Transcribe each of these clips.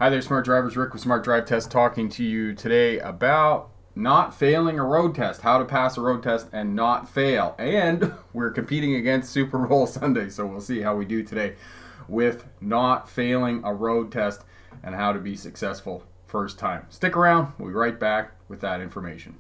Hi there, Smart Drivers. Rick with Smart Drive Test talking to you today about not failing a road test, how to pass a road test and not fail. And we're competing against Super Bowl Sunday, so we'll see how we do today with not failing a road test and how to be successful first time. Stick around, we'll be right back with that information.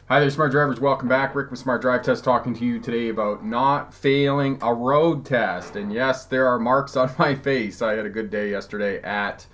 Hi there, Smart Drivers. Welcome back. Rick with Smart Drive Test talking to you today about not failing a road test. And yes, there are marks on my face. I had a good day yesterday at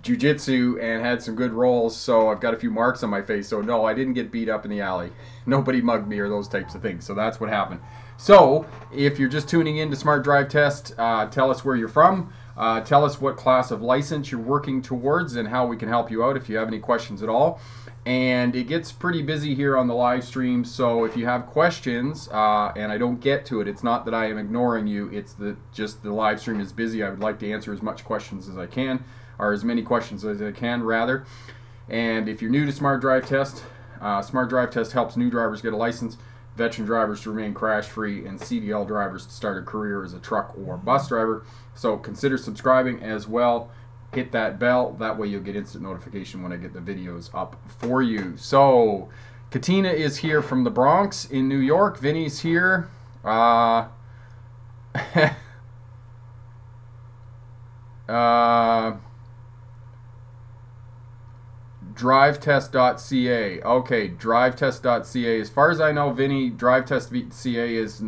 jiu-jitsu and had some good rolls, so I've got a few marks on my face. So no, I didn't get beat up in the alley. Nobody mugged me or those types of things. So that's what happened. So if you're just tuning in to Smart Drive Test, tell us where you're from. Tell us what class of license you're working towards and how we can help you out if you have any questions at all. And it gets pretty busy here on the live stream, so if you have questions and I don't get to it, it's not that I am ignoring you, it's that just the live stream is busy. I would like to answer as much questions as I can, or as many questions as I can rather. And if you're new to Smart Drive Test helps new drivers get a license, veteran drivers to remain crash free, and CDL drivers to start a career as a truck or bus driver. So consider subscribing as well. Hit that bell, that way you'll get instant notification when I get the videos up for you. So Katina is here from the Bronx in New York. Vinny's here. Drivetest.ca. Okay, drivetest.ca. As far as I know, Vinny, drivetest.ca is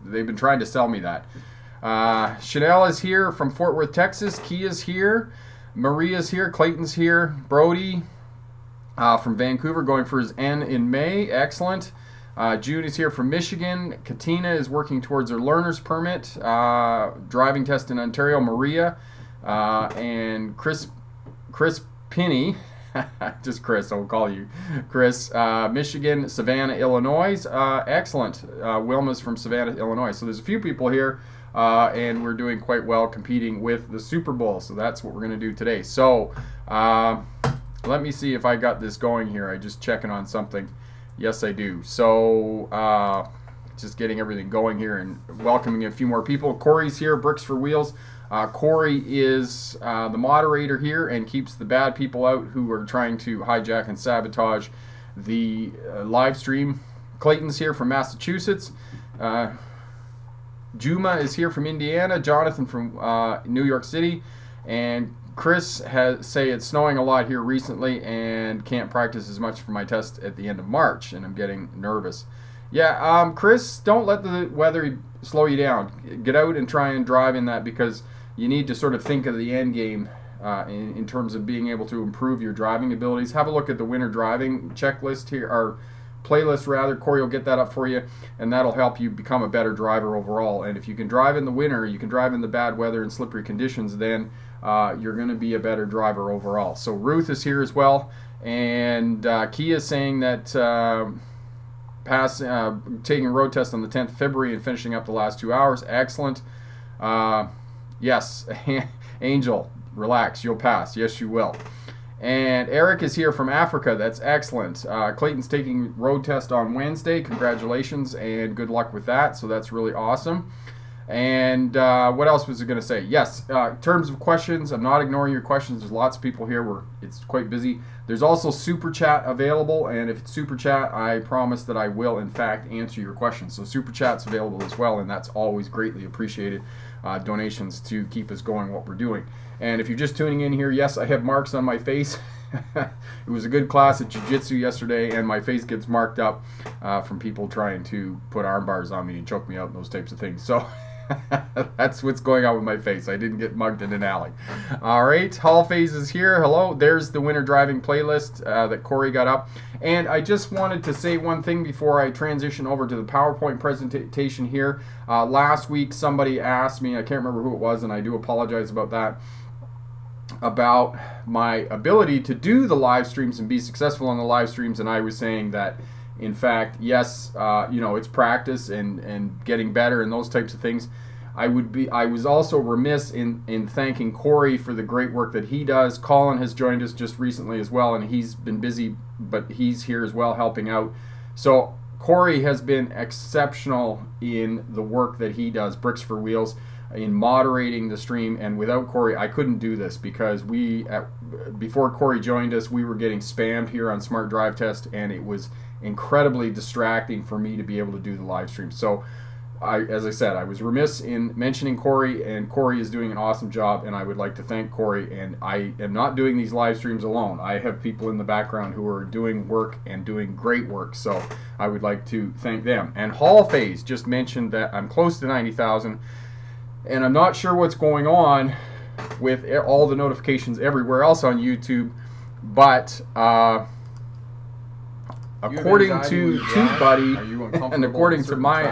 they've been trying to sell me that. Chanel is here from Fort Worth, Texas. Kia's here. Maria's here. Clayton's here. Brody from Vancouver going for his N in May. Excellent. June is here from Michigan. Katina is working towards her learner's permit. Driving test in Ontario. Maria and Chris Pinney. Just Chris, I'll call you Chris. Michigan, Savannah, Illinois. Excellent. Wilma's from Savannah, Illinois. So there's a few people here. And we're doing quite well competing with the Super Bowl, so that's what we're going to do today. So let me see if I got this going here. I'm just checking on something. Yes, I do. So just getting everything going here and welcoming a few more people. Corey's here, Bricks for Wheels. Corey is the moderator here and keeps the bad people out who are trying to hijack and sabotage the live stream. Clayton's here from Massachusetts. Juma is here from Indiana, Jonathan from New York City, and Chris say it's snowing a lot here recently and can't practice as much for my test at the end of March, and I'm getting nervous. Yeah, Chris, don't let the weather slow you down. Get out and try and drive in that, because you need to sort of think of the end game in terms of being able to improve your driving abilities. Have a look at the winter driving checklist here, or playlist rather. Corey will get that up for you, and that'll help you become a better driver overall. And if you can drive in the winter, you can drive in the bad weather and slippery conditions, then you're going to be a better driver overall. So Ruth is here as well, and Kia is saying that taking a road test on the 10th of February and finishing up the last 2 hours. Excellent. Yes, Angel, relax, you'll pass. Yes, you will. And Eric is here from Africa. That's excellent. Clayton's taking road test on Wednesday. Congratulations and good luck with that. So that's really awesome. And what else was I going to say? Yes, in terms of questions, I'm not ignoring your questions. There's lots of people here. It's quite busy. There's also Super Chat available, and if it's Super Chat, I promise that I will, in fact, answer your questions. So Super Chat's available as well, and that's always greatly appreciated. Donations to keep us going what we're doing. And if you're just tuning in here, yes, I have marks on my face. It was a good class at jiu-jitsu yesterday, and my face gets marked up from people trying to put arm bars on me and choke me out and those types of things. So that's what's going on with my face. I didn't get mugged in an alley. All right, Hall Phase is here. Hello. There's the winter driving playlist that Corey got up. And I just wanted to say one thing before I transition over to the PowerPoint presentation here. Last week somebody asked me, I can't remember who it was, and I do apologize about that, about my ability to do the live streams and be successful on the live streams. And I was saying that, in fact, yes, you know, it's practice and getting better and those types of things. I was also remiss in thanking Corey for the great work that he does. Colin has joined us just recently as well, and he's been busy, but he's here as well helping out. So Corey has been exceptional in the work that he does, Bricks for Wheels, in moderating the stream. And without Corey, I couldn't do this, because before Corey joined us, we were getting spammed here on Smart Drive Test, and it was incredibly distracting for me to be able to do the live stream. So as I said, I was remiss in mentioning Corey, and Corey is doing an awesome job, and I would like to thank Corey. And I am not doing these live streams alone. I have people in the background who are doing work and doing great work, so I would like to thank them. And Hall Phase just mentioned that I'm close to 90,000, and I'm not sure what's going on with all the notifications everywhere else on YouTube, but according to TubeBuddy and according to my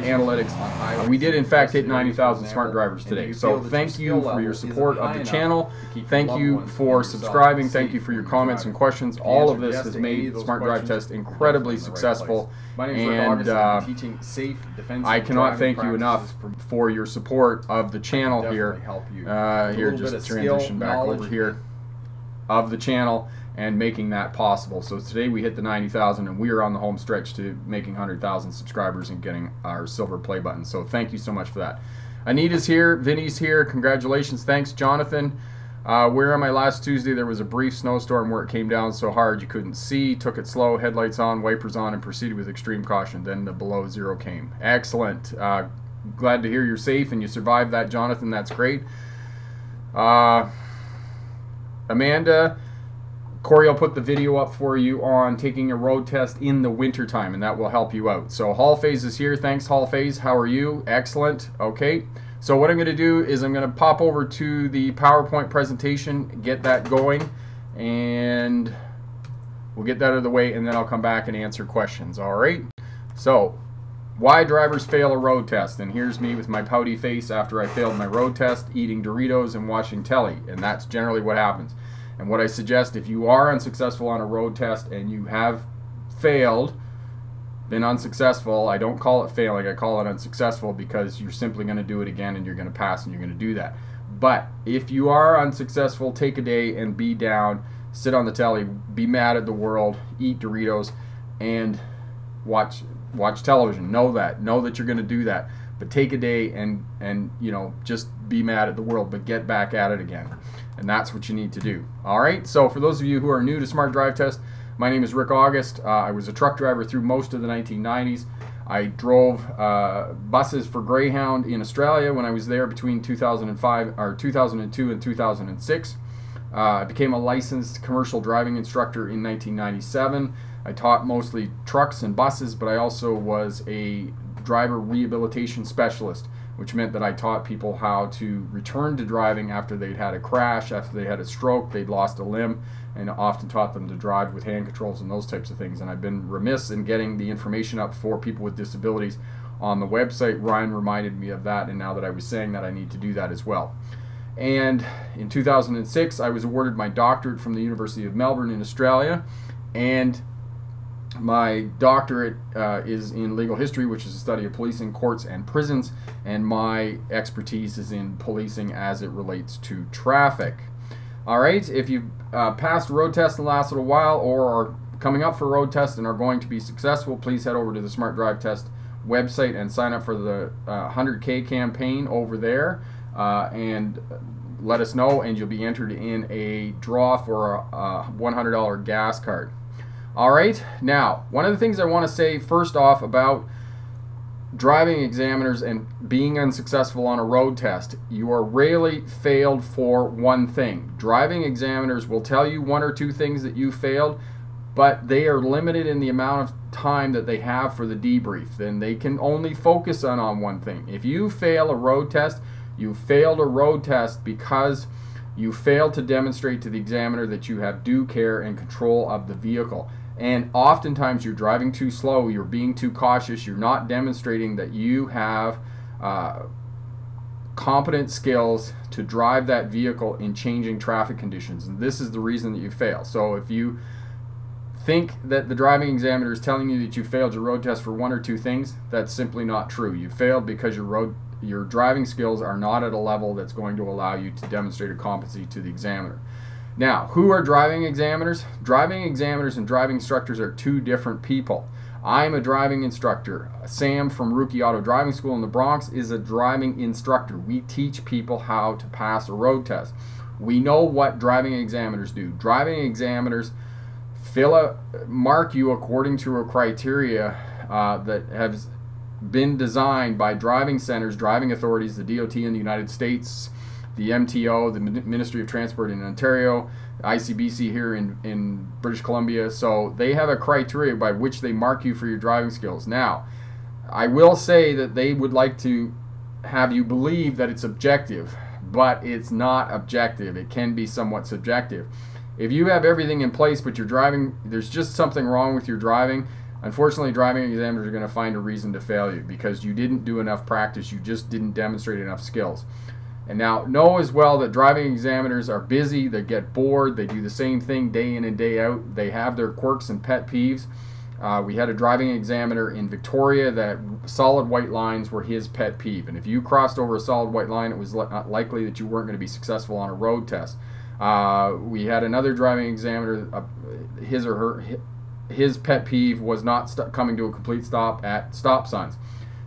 analytics, we did in fact hit 90,000 smart drivers today. So thank you for your support of the channel. Thank you for subscribing. Thank you for your comments and questions. All of this has made the Smart Drive Test incredibly successful, and I cannot thank you enough for your support of the channel here. Here, just transition back over here of the channel and making that possible. So today we hit the 90,000, and we are on the home stretch to making 100,000 subscribers and getting our silver play button. So thank you so much for that. Anita's here, Vinny's here, congratulations. Thanks, Jonathan. Where am I? Last Tuesday there was a brief snowstorm where it came down so hard you couldn't see. Took it slow, headlights on, wipers on, and proceeded with extreme caution. Then the below zero came. Excellent. Glad to hear you're safe and you survived that, Jonathan. That's great. Amanda, Corey will put the video up for you on taking a road test in the winter time, and that will help you out. So Hall Phase is here. Thanks, Hall Phase. How are you? Excellent. Okay. So what I'm going to do is I'm going to pop over to the PowerPoint presentation, get that going, and we'll get that out of the way, and then I'll come back and answer questions. All right. So why drivers fail a road test. And here's me with my pouty face after I failed my road test, eating Doritos and watching telly. And that's generally what happens. And what I suggest, if you are unsuccessful on a road test and you have failed, been unsuccessful, I don't call it failing, I call it unsuccessful, because you're simply going to do it again and you're going to pass and you're going to do that. But if you are unsuccessful, take a day and be down, sit on the telly, be mad at the world, eat Doritos, and watch television. Know that you're going to do that. But take a day and you know, just be mad at the world, but get back at it again. And that's what you need to do. All right, so for those of you who are new to Smart Drive Test, my name is Rick August. I was a truck driver through most of the 1990s. I drove buses for Greyhound in Australia when I was there between 2002 and 2006. I became a licensed commercial driving instructor in 1997. I taught mostly trucks and buses, but I also was a driver rehabilitation specialist, which meant that I taught people how to return to driving after they'd had a crash, after they had a stroke, they'd lost a limb, and often taught them to drive with hand controls and those types of things. And I've been remiss in getting the information up for people with disabilities on the website. Ryan reminded me of that, and now that I was saying that, I need to do that as well. And in 2006, I was awarded my doctorate from the University of Melbourne in Australia, and my doctorate is in legal history, which is a study of policing, courts, and prisons, and my expertise is in policing as it relates to traffic. All right, if you've passed a road test in the last little while, or are coming up for a road test and are going to be successful, please head over to the Smart Drive Test website and sign up for the 100K campaign over there, and let us know, and you'll be entered in a draw for a $100 gas card. All right, now, one of the things I want to say first off about driving examiners and being unsuccessful on a road test: you are rarely failed for one thing. Driving examiners will tell you one or two things that you failed, but they are limited in the amount of time that they have for the debrief. Then they can only focus on one thing. If you fail a road test, you failed a road test because you failed to demonstrate to the examiner that you have due care and control of the vehicle. And oftentimes you're driving too slow, you're being too cautious, you're not demonstrating that you have competent skills to drive that vehicle in changing traffic conditions. And this is the reason that you fail. So if you think that the driving examiner is telling you that you failed your road test for one or two things, that's simply not true. You failed because your driving skills are not at a level that's going to allow you to demonstrate a competency to the examiner. Now, who are driving examiners? Driving examiners and driving instructors are two different people. I'm a driving instructor. Sam from Rookie Auto Driving School in the Bronx is a driving instructor. We teach people how to pass a road test. We know what driving examiners do. Driving examiners mark you according to a criteria that has been designed by driving centers, driving authorities, the DOT in the United States, the MTO, the Ministry of Transport in Ontario, ICBC here in British Columbia. So they have a criteria by which they mark you for your driving skills. Now, I will say that they would like to have you believe that it's objective, but it's not objective. It can be somewhat subjective. If you have everything in place but you're driving, there's just something wrong with your driving, unfortunately driving examiners are going to find a reason to fail you because you didn't do enough practice, you just didn't demonstrate enough skills. And now know as well that driving examiners are busy, they get bored, they do the same thing day in and day out, they have their quirks and pet peeves. We had a driving examiner in Victoria that solid white lines were his pet peeve, and if you crossed over a solid white line, it was likely that you weren't going to be successful on a road test. We had another driving examiner, his pet peeve was not coming to a complete stop at stop signs.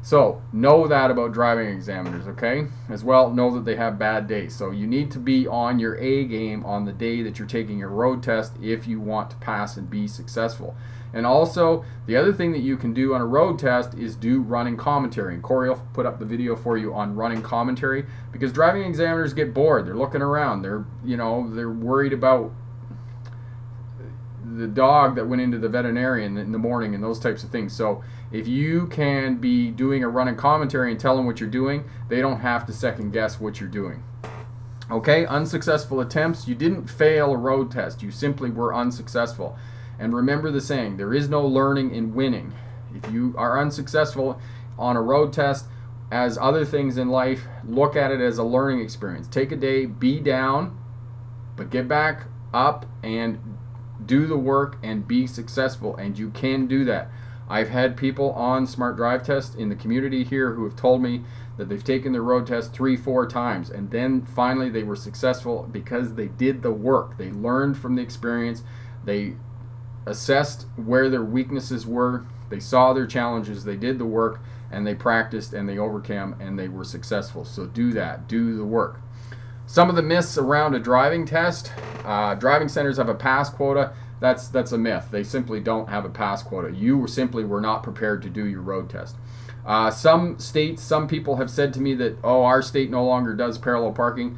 So know that about driving examiners, okay? As well, know that they have bad days. So you need to be on your A game on the day that you're taking your road test if you want to pass and be successful. And also, the other thing that you can do on a road test is do running commentary. And Corey will put up the video for you on running commentary, because driving examiners get bored. They're looking around. They're worried about the dog that went into the veterinarian in the morning and those types of things. So if you can be doing a running commentary and tell them what you're doing, they don't have to second guess what you're doing. Okay, unsuccessful attempts. You didn't fail a road test. You simply were unsuccessful. And remember the saying, there is no learning in winning. If you are unsuccessful on a road test, as other things in life, look at it as a learning experience. Take a day, be down, but get back up and do the work and be successful, and you can do that. I've had people on Smart Drive Test in the community here who have told me that they've taken their road test 3-4 times, and then finally they were successful because they did the work. They learned from the experience, they assessed where their weaknesses were, they saw their challenges, they did the work, and they practiced and they overcame and they were successful. So do that, do the work. Some of the myths around a driving test: driving centers have a pass quota. That's a myth. They simply don't have a pass quota. You simply were not prepared to do your road test. Some states, some people have said to me that, oh, our state no longer does parallel parking.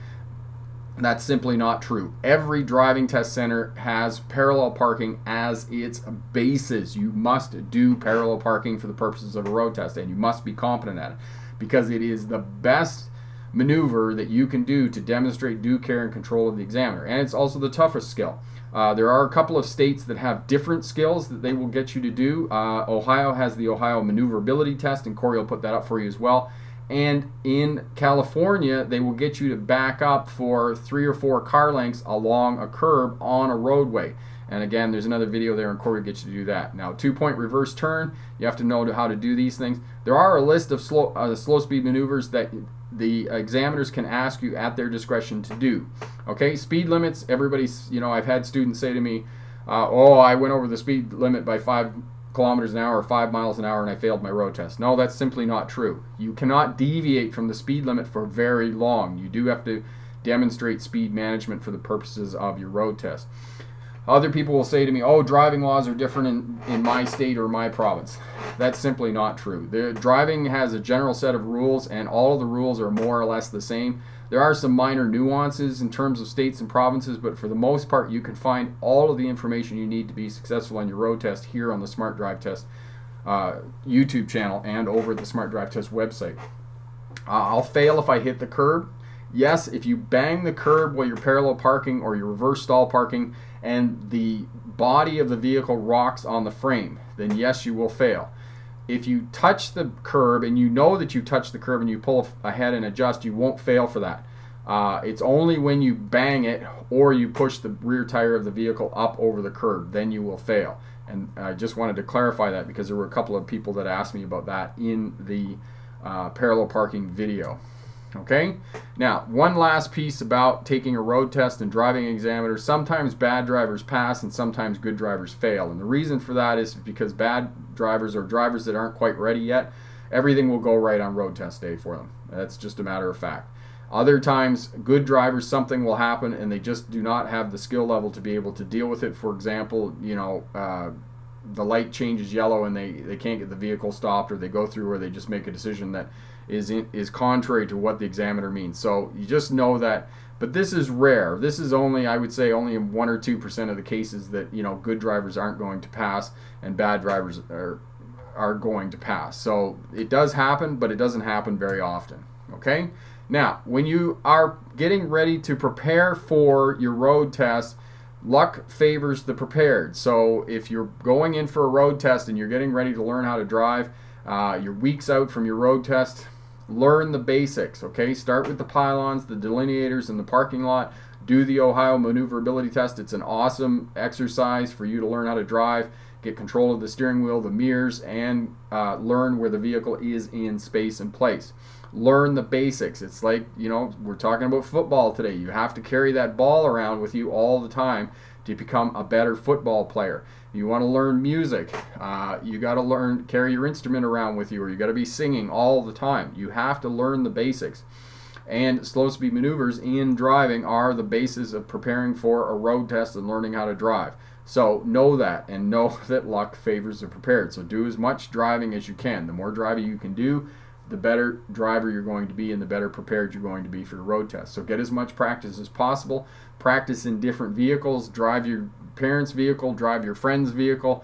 That's simply not true. Every driving test center has parallel parking as its basis. You must do parallel parking for the purposes of a road test, and you must be competent at it, because it is the best maneuver that you can do to demonstrate due care and control of the examiner. And it's also the toughest skill. There are a couple of states that have different skills that they will get you to do. Ohio has the Ohio maneuverability test, and Corey will put that up for you as well. And in California, they will get you to back up for 3 or 4 car lengths along a curb on a roadway. And again, there's another video there, and Corey gets you to do that. Now, 2-point reverse turn, you have to know how to do these things. There are a list of slow speed maneuvers that the examiners can ask you at their discretion to do. Okay, speed limits, everybody's, I've had students say to me, oh, I went over the speed limit by 5 kilometers an hour or 5 miles an hour and I failed my road test. No, that's simply not true. You cannot deviate from the speed limit for very long. You do have to demonstrate speed management for the purposes of your road test. Other people will say to me, oh, driving laws are different in my state or my province. That's simply not true. Driving has a general set of rules, and all of the rules are more or less the same. There are some minor nuances in terms of states and provinces, but for the most part, you can find all of the information you need to be successful on your road test here on the Smart Drive Test YouTube channel and over at the Smart Drive Test website. I'll fail if I hit the curb. Yes, if you bang the curb while you're parallel parking or you're reverse stall parking and the body of the vehicle rocks on the frame, then yes, you will fail. If you touch the curb and you know that you touch the curb and you pull ahead and adjust, you won't fail for that. It's only when you bang it or you push the rear tire of the vehicle up over the curb, then you will fail. And I just wanted to clarify that because there were a couple of people that asked me about that in the parallel parking video. Okay, now one last piece about taking a road test and driving examiners. Sometimes bad drivers pass and sometimes good drivers fail, and the reason for that is because bad drivers or drivers that aren't quite ready yet, everything will go right on road test day for them. That's just a matter of fact. Other times, good drivers, something will happen and they just do not have the skill level to be able to deal with it. For example, you know, the light changes yellow and they can't get the vehicle stopped, or they go through, or they just make a decision that is contrary to what the examiner means. So you just know that, but this is rare. This is only, I would say, only in 1 or 2% of the cases that, you know, good drivers aren't going to pass and bad drivers are going to pass. So it does happen, but it doesn't happen very often. Okay? Now, when you are getting ready to prepare for your road test, luck favors the prepared. So if you're going in for a road test and you're getting ready to learn how to drive, you're weeks out from your road test, learn the basics. Okay, start with the pylons, the delineators, and the parking lot. Do the Ohio maneuverability test. It's an awesome exercise for you to learn how to drive, get control of the steering wheel, the mirrors, and learn where the vehicle is in space and place. Learn the basics. It's like, you know, we're talking about football today. You have to carry that ball around with you all the time to become a better football player. You want to learn music, you got to carry your instrument around with you, or you got to be singing all the time. You have to learn the basics. And slow speed maneuvers in driving are the basis of preparing for a road test and learning how to drive. So know that, and know that luck favors the prepared. So do as much driving as you can. The more driving you can do, the better driver you're going to be and the better prepared you're going to be for the road test. So get as much practice as possible. Practice in different vehicles. Drive your parents' vehicle, drive your friend's vehicle,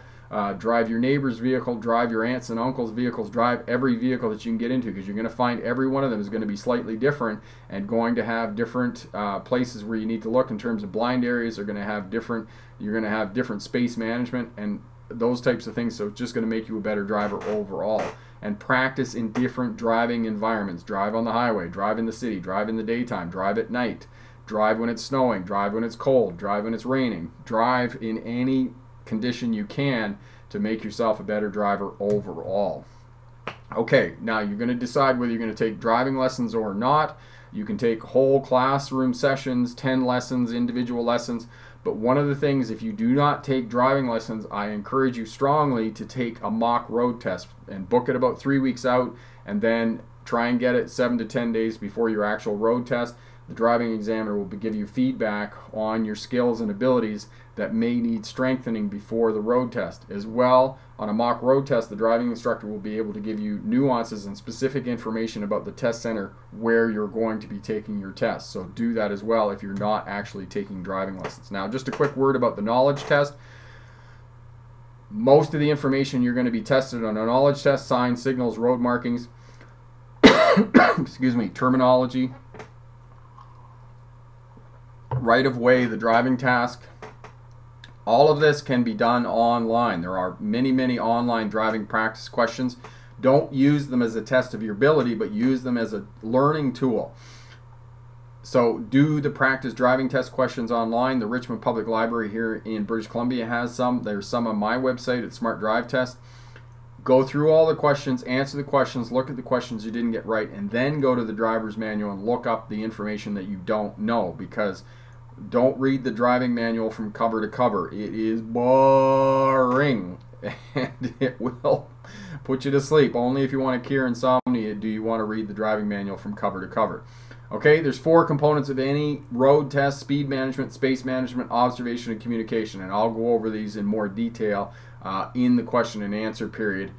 drive your neighbor's vehicle, drive your aunts and uncles' vehicles, drive every vehicle that you can get into, because you're going to find every one of them is going to be slightly different and going to have different places where you need to look in terms of blind areas. Are going to have different, you're going to have different space management and those types of things. So it's just going to make you a better driver overall. And practice in different driving environments. Drive on the highway, drive in the city, drive in the daytime, drive at night, drive when it's snowing, drive when it's cold, drive when it's raining. Drive in any condition you can to make yourself a better driver overall. Okay, now you're going to decide whether you're going to take driving lessons or not. You can take whole classroom sessions, 10 lessons, individual lessons. But one of the things, if you do not take driving lessons, I encourage you strongly to take a mock road test and book it about 3 weeks out, and then try and get it 7 to 10 days before your actual road test. The driving examiner will give you feedback on your skills and abilities that may need strengthening before the road test. As well, on a mock road test, the driving instructor will be able to give you nuances and specific information about the test center where you're going to be taking your test. So do that as well if you're not actually taking driving lessons. Now, just a quick word about the knowledge test. Most of the information you're going to be tested on a knowledge test: signs, signals, road markings, excuse me, terminology, right of way, the driving task. All of this can be done online. There are many online driving practice questions. Don't use them as a test of your ability, but use them as a learning tool. So do the practice driving test questions online. The Richmond Public Library here in British Columbia has some. There's some on my website at Smart Drive Test. Go through all the questions, answer the questions, look at the questions you didn't get right, and then go to the driver's manual and look up the information that you don't know, because don't read the driving manual from cover to cover. It is boring and it will put you to sleep. Only if you want to cure insomnia do you want to read the driving manual from cover to cover. Okay, there's 4 components of any road test: speed management, space management, observation, and communication. And I'll go over these in more detail in the question and answer period,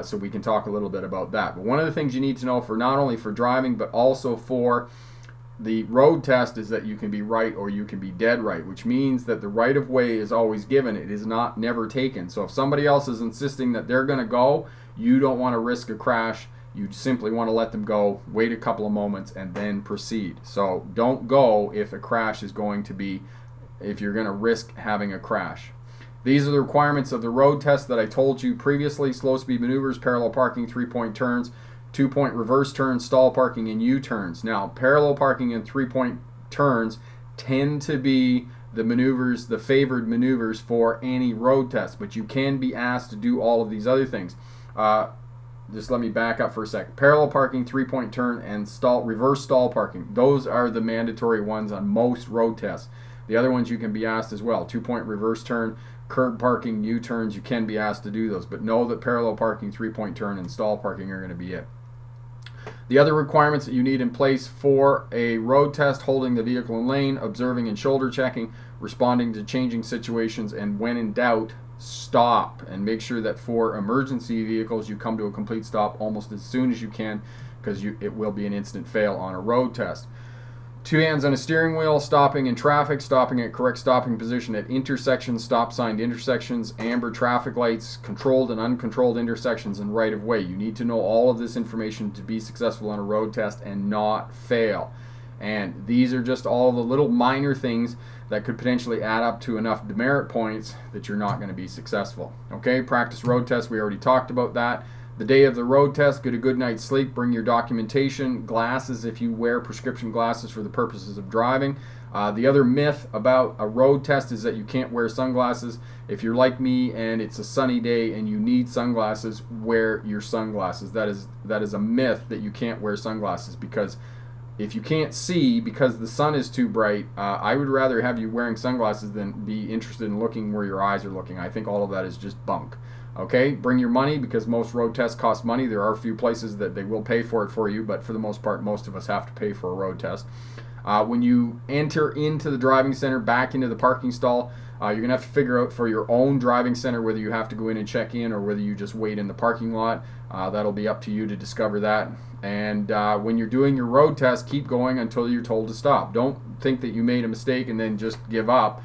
so we can talk a little bit about that. But one of the things you need to know, for not only for driving but also for the road test, is that you can be right or you can be dead right, which means that the right of way is always given. It is not never taken. So if somebody else is insisting that they're going to go, you don't want to risk a crash. You simply want to let them go, wait a couple of moments, and then proceed. So don't go if a crash is going to be, if you're going to risk having a crash. These are the requirements of the road test that I told you previously: slow speed maneuvers, parallel parking, 3-point turns, 2-point reverse turns, stall parking, and U-turns. Now, parallel parking and 3-point turns tend to be the maneuvers, the favored maneuvers for any road test, but you can be asked to do all of these other things. just let me back up for a second. Parallel parking, 3-point turn, and reverse stall parking. Those are the mandatory ones on most road tests. The other ones you can be asked as well. 2-point reverse turn, curb parking, U-turns, you can be asked to do those. But know that parallel parking, 3-point turn, and stall parking are going to be it. The other requirements that you need in place for a road test: holding the vehicle in lane, observing and shoulder checking, responding to changing situations, and when in doubt, stop. And make sure that for emergency vehicles you come to a complete stop almost as soon as you can, because it will be an instant fail on a road test. 2 hands on a steering wheel, stopping in traffic, stopping at correct stopping position at intersections, stop signed intersections, amber traffic lights, controlled and uncontrolled intersections, and right of way. You need to know all of this information to be successful on a road test and not fail. And these are just all the little minor things that could potentially add up to enough demerit points that you're not going to be successful. Okay, practice road test, we already talked about that. The day of the road test, get a good night's sleep, bring your documentation, glasses if you wear prescription glasses for the purposes of driving. The other myth about a road test is that you can't wear sunglasses. If you're like me and it's a sunny day and you need sunglasses, wear your sunglasses. That is a myth that you can't wear sunglasses, because if you can't see because the sun is too bright, I would rather have you wearing sunglasses than be interested in looking where your eyes are looking. I think all of that is just bunk. Okay, bring your money, because most road tests cost money. There are a few places that they will pay for it for you, but for the most part, most of us have to pay for a road test. When you enter into the driving center, back into the parking stall, you're going to have to figure out for your own driving center whether you have to go in and check in or whether you just wait in the parking lot. That'll be up to you to discover that. And when you're doing your road test, keep going until you're told to stop. Don't think that you made a mistake and then just give up.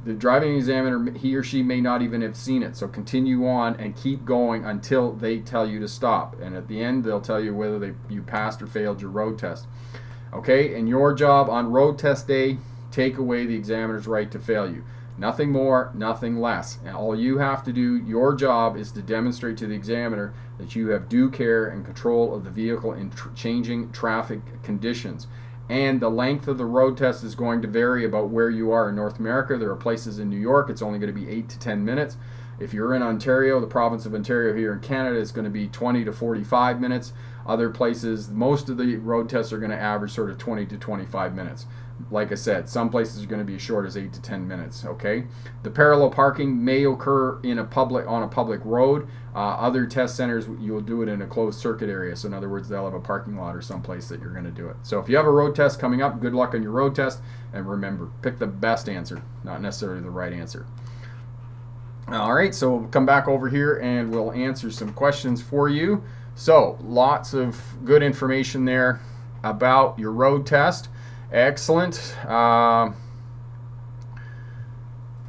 The driving examiner, he or she may not even have seen it, so continue on and keep going until they tell you to stop. And at the end, they'll tell you whether you passed or failed your road test. Okay, and your job on road test day, take away the examiner's right to fail you. Nothing more, nothing less. And all you have to do, your job, is to demonstrate to the examiner that you have due care and control of the vehicle in changing traffic conditions. And the length of the road test is going to vary about where you are in North America. There are places in New York it's only going to be 8 to 10 minutes. If you're in Ontario, the province of Ontario here in Canada, it's going to be 20 to 45 minutes. Other places, most of the road tests are going to average sort of 20 to 25 minutes. Like I said, some places are going to be as short as 8 to 10 minutes. Okay, the parallel parking may occur in on a public road. Other test centers, you'll do it in a closed circuit area. So in other words, they'll have a parking lot or someplace that you're going to do it. So if you have a road test coming up, good luck on your road test, and remember, pick the best answer, not necessarily the right answer. All right, so we'll come back over here and we'll answer some questions for you. So lots of good information there about your road test. Excellent.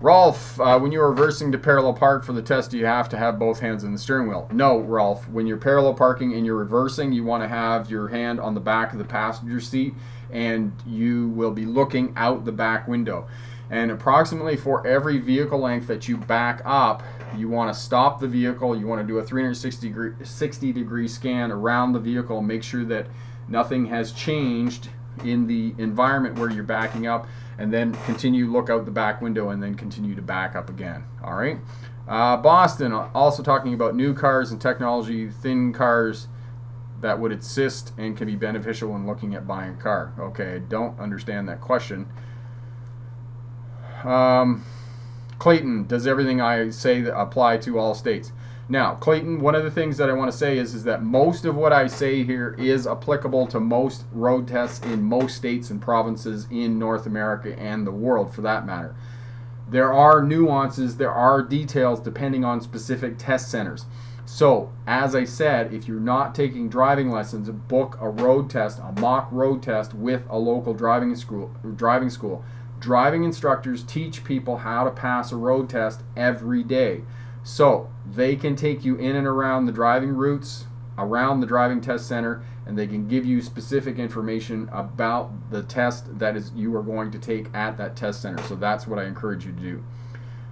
Rolf, when you're reversing to parallel park for the test, do you have to have both hands on the steering wheel? No, Rolf. When you're parallel parking and you're reversing, you want to have your hand on the back of the passenger seat, and you will be looking out the back window. And approximately for every vehicle length that you back up, you want to stop the vehicle. You want to do a 360 degree scan around the vehicle and make sure that nothing has changed in the environment where you're backing up, and then continue look out the back window and then continue to back up again. All right. Boston, also talking about new cars and technology, thin cars that would assist and can be beneficial when looking at buying a car. Okay, I don't understand that question. Clayton, does everything I say apply to all states? Now, Clayton, one of the things that I want to say is that most of what I say here is applicable to most road tests in most states and provinces in North America and the world, for that matter. There are nuances, there are details depending on specific test centers. So, as I said, if you're not taking driving lessons, book a road test, a mock road test with a local driving school. Driving instructors teach people how to pass a road test every day. So they can take you in and around the driving routes, around the driving test center, and they can give you specific information about the test that you are going to take at that test center. So that's what I encourage you to do.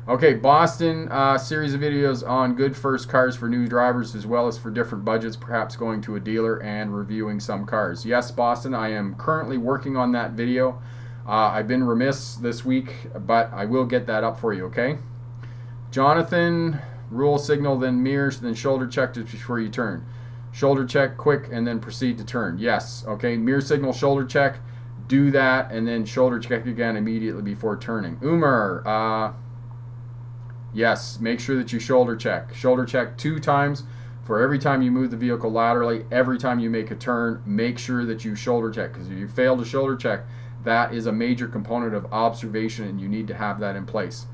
Okay, Boston, series of videos on good first cars for new drivers as well as for different budgets, perhaps going to a dealer and reviewing some cars. Yes, Boston, I am currently working on that video. I've been remiss this week, but I will get that up for you, okay? Jonathan, rule signal, then mirrors, then shoulder check just before you turn. shoulder check quick, and then proceed to turn. Yes, okay, mirror signal, shoulder check, do that, and then shoulder check again immediately before turning. Umar, yes, make sure that you shoulder check. Shoulder check 2 times for every time you move the vehicle laterally. Every time you make a turn, make sure that you shoulder check, because if you fail to shoulder check, that is a major component of observation, and you need to have that in place.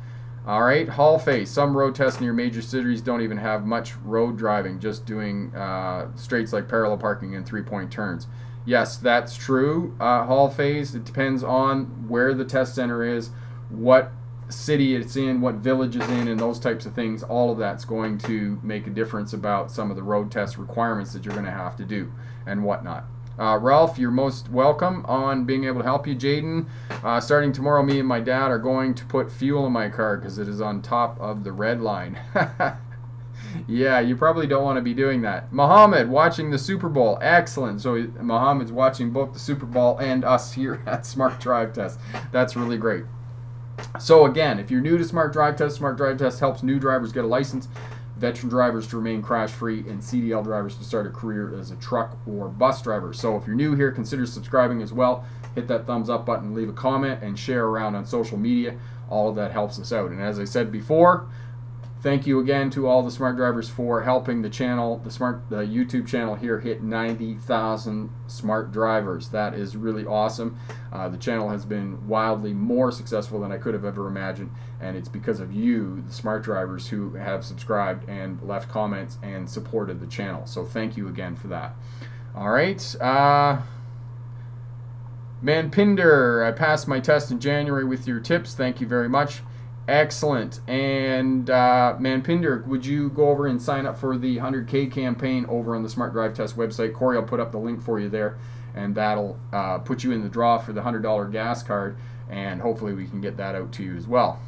All right, Hall face. Some road tests near major cities don't even have much road driving, just doing straights like parallel parking and 3-point turns. Yes, that's true. Hall phase, it depends on where the test center is, what city it's in, what village it's in, and those types of things. All of that's going to make a difference about some of the road test requirements that you're going to have to do and whatnot. Ralph, you're most welcome on being able to help you. Jaden, starting tomorrow, me and my dad are going to put fuel in my car because it is on top of the red line. Yeah, you probably don't want to be doing that. Mohammed, watching the Super Bowl. Excellent. So Mohammed's watching both the Super Bowl and us here at Smart Drive Test. That's really great. So again, if you're new to Smart Drive Test helps new drivers get a license, veteran drivers to remain crash-free, and CDL drivers to start a career as a truck or bus driver. So if you're new here, consider subscribing as well. Hit that thumbs up button, leave a comment, and share around on social media. All of that helps us out. And as I said before, thank you again to all the smart drivers for helping the channel, the YouTube channel here, hit 90,000 smart drivers. That is really awesome. The channel has been wildly more successful than I could have ever imagined, and it's because of you, the smart drivers, who have subscribed and left comments and supported the channel. So thank you again for that. All right. Manpinder, I passed my test in January with your tips. Thank you very much. Excellent. And Manpinder, would you go over and sign up for the 100K campaign over on the Smart Drive Test website? Corey will put up the link for you there, and that'll put you in the draw for the $100 gas card, and hopefully we can get that out to you as well,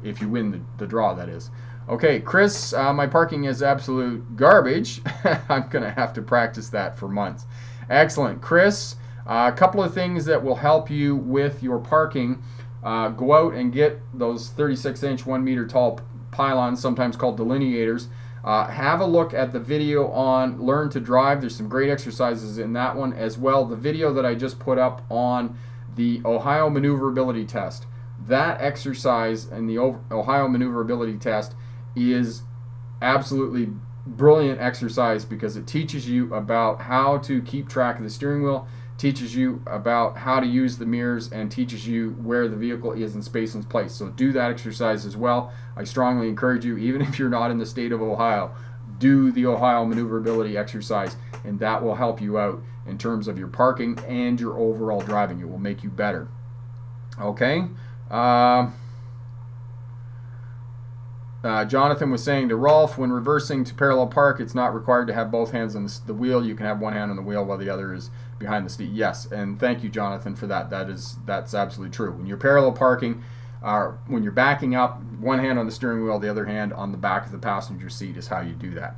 if you win the draw, that is. Okay, Chris, my parking is absolute garbage. I'm going to have to practice that for months. Excellent. Chris, a couple of things that will help you with your parking. Go out and get those 36-inch, 1-meter tall pylons, sometimes called delineators. Have a look at the video on Learn to Drive. There's some great exercises in that one as well. The video that I just put up on the Ohio Maneuverability Test. That exercise in the Ohio Maneuverability Test is absolutely brilliant exercise because it teaches you about how to keep track of the steering wheel, teaches you about how to use the mirrors, and teaches you where the vehicle is in space and place. So do that exercise as well. I strongly encourage you, even if you're not in the state of Ohio, do the Ohio Maneuverability exercise, and that will help you out in terms of your parking and your overall driving. It will make you better. Okay. Jonathan was saying to Rolf, when reversing to parallel park, it's not required to have both hands on the wheel. You can have one hand on the wheel while the other is behind the seat. Yes, and thank you, Jonathan, for that. That's absolutely true. When you're parallel parking, when you're backing up, one hand on the steering wheel, the other hand on the back of the passenger seat is how you do that.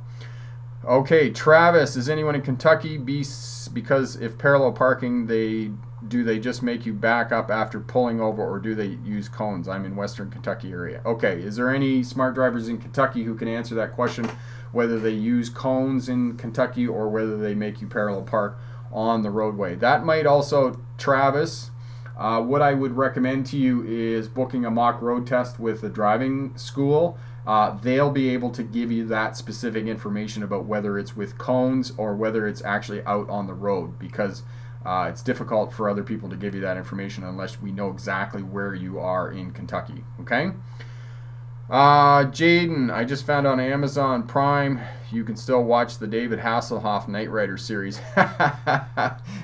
Okay, Travis, is anyone in Kentucky? Because if parallel parking, do they just make you back up after pulling over, or do they use cones? I'm in Western Kentucky area. Okay, is there any smart drivers in Kentucky who can answer that question, whether they use cones in Kentucky or whether they make you parallel park on the roadway? That might also, Travis, what I would recommend to you is booking a mock road test with a driving school. They'll be able to give you that specific information about whether it's with cones or whether it's actually out on the road, because it's difficult for other people to give you that information unless we know exactly where you are in Kentucky. Okay? Jaden, I just found on Amazon Prime you can still watch the David Hasselhoff Knight Rider series.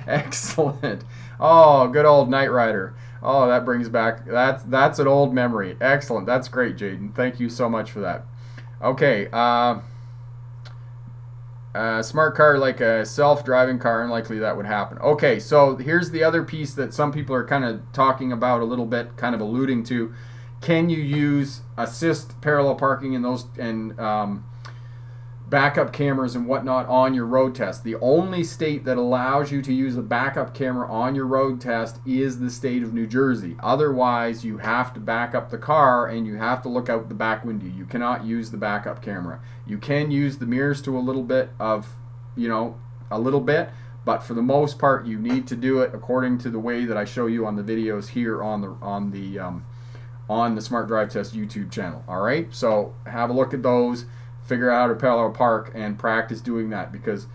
Excellent. Oh, good old Knight Rider. Oh, that brings back, that's an old memory. Excellent. That's great, Jaden. Thank you so much for that. Okay. Smart car like a self-driving car, unlikely that would happen. Okay, so here's the other piece that some people are kind of talking about a little bit, kind of alluding to. Can you use assist parallel parking and those backup cameras and whatnot on your road test? The only state that allows you to use a backup camera on your road test is the state of New Jersey. Otherwise, you have to back up the car and you have to look out the back window. You cannot use the backup camera. You can use the mirrors to a little bit of you know, a little bit, but for the most part, you need to do it according to the way that I show you on the videos here on the Smart Drive Test YouTube channel. All right, so have a look at those, figure out how to parallel park, and practice doing that, because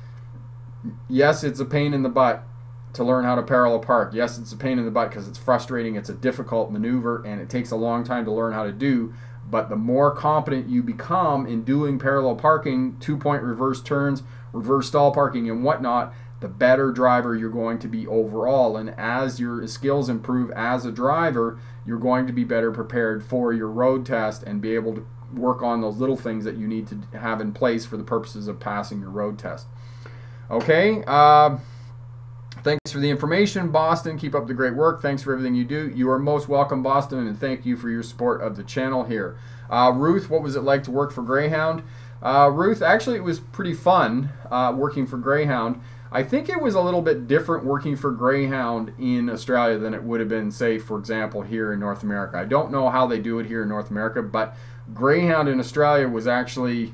yes, it's a pain in the butt to learn how to parallel park. Yes, it's a pain in the butt because it's frustrating, it's a difficult maneuver, and it takes a long time to learn how to do. But the more competent you become in doing parallel parking, 2-point reverse turns, reverse stall parking, and whatnot, the better driver you're going to be overall. And as your skills improve as a driver, you're going to be better prepared for your road test and be able to work on those little things that you need to have in place for the purposes of passing your road test. Okay, thanks for the information, Boston. Keep up the great work. Thanks for everything you do. You are most welcome, Boston, and thank you for your support of the channel here. Ruth, what was it like to work for Greyhound? Ruth, actually it was pretty fun working for Greyhound. I think it was a little bit different working for Greyhound in Australia than it would have been, say, for example, here in North America. I don't know how they do it here in North America, but Greyhound in Australia was actually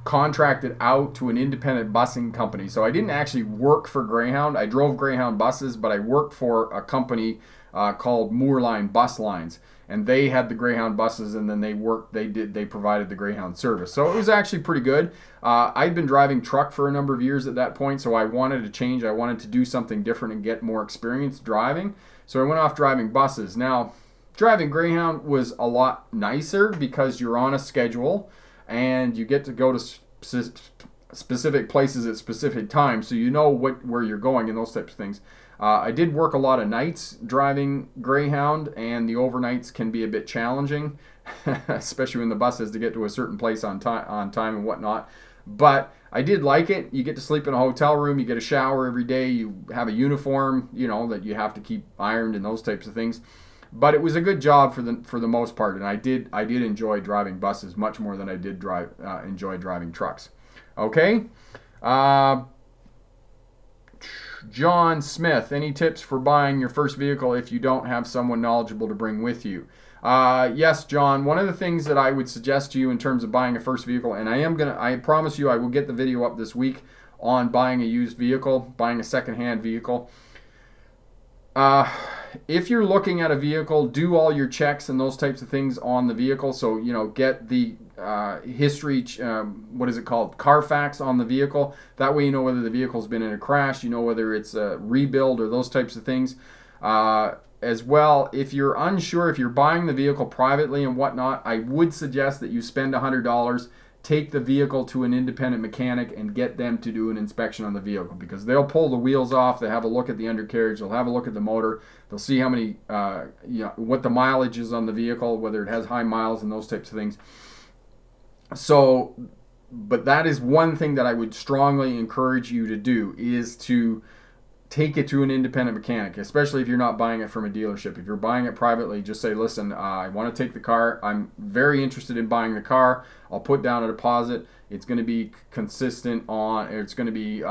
contracted out to an independent busing company. So I didn't actually work for Greyhound. I drove Greyhound buses, but I worked for a company called Moorline Bus Lines, and they had the Greyhound buses, and then they provided the Greyhound service. So it was actually pretty good. I'd been driving truck for a number of years at that point, so I wanted to change. I wanted to do something different and get more experience driving. So I went off driving buses. Now, driving Greyhound was a lot nicer because you're on a schedule and you get to go to specific places at specific times, so you know where you're going and those types of things. I did work a lot of nights driving Greyhound, and the overnights can be a bit challenging, especially when the bus has to get to a certain place on time and whatnot. But I did like it. You get to sleep in a hotel room, you get a shower every day, you have a uniform, you know, that you have to keep ironed and those types of things. But it was a good job for the most part, and I did enjoy driving buses much more than I did enjoy driving trucks. Okay. John Smith, any tips for buying your first vehicle if you don't have someone knowledgeable to bring with you? Yes, John, one of the things that I would suggest to you in terms of buying a first vehicle, and I promise you I will get the video up this week on buying a used vehicle, buying a second-hand vehicle. If you're looking at a vehicle, do all your checks and those types of things on the vehicle. So, you know, get the history, what is it called, Carfax on the vehicle. That way you know whether the vehicle's been in a crash, you know whether it's a rebuild or those types of things. As well, if you're unsure, if you're buying the vehicle privately and whatnot, I would suggest that you spend $100, take the vehicle to an independent mechanic and get them to do an inspection on the vehicle, because they'll pull the wheels off, they'll have a look at the undercarriage, they'll have a look at the motor, they'll see how many, you know, what the mileage is on the vehicle, whether it has high miles and those types of things. So, but that is one thing that I would strongly encourage you to do, is to take it to an independent mechanic, especially if you're not buying it from a dealership. If you're buying it privately, just say, listen, I want to take the car. I'm very interested in buying the car. I'll put down a deposit. It's going to be consistent on, it's going to be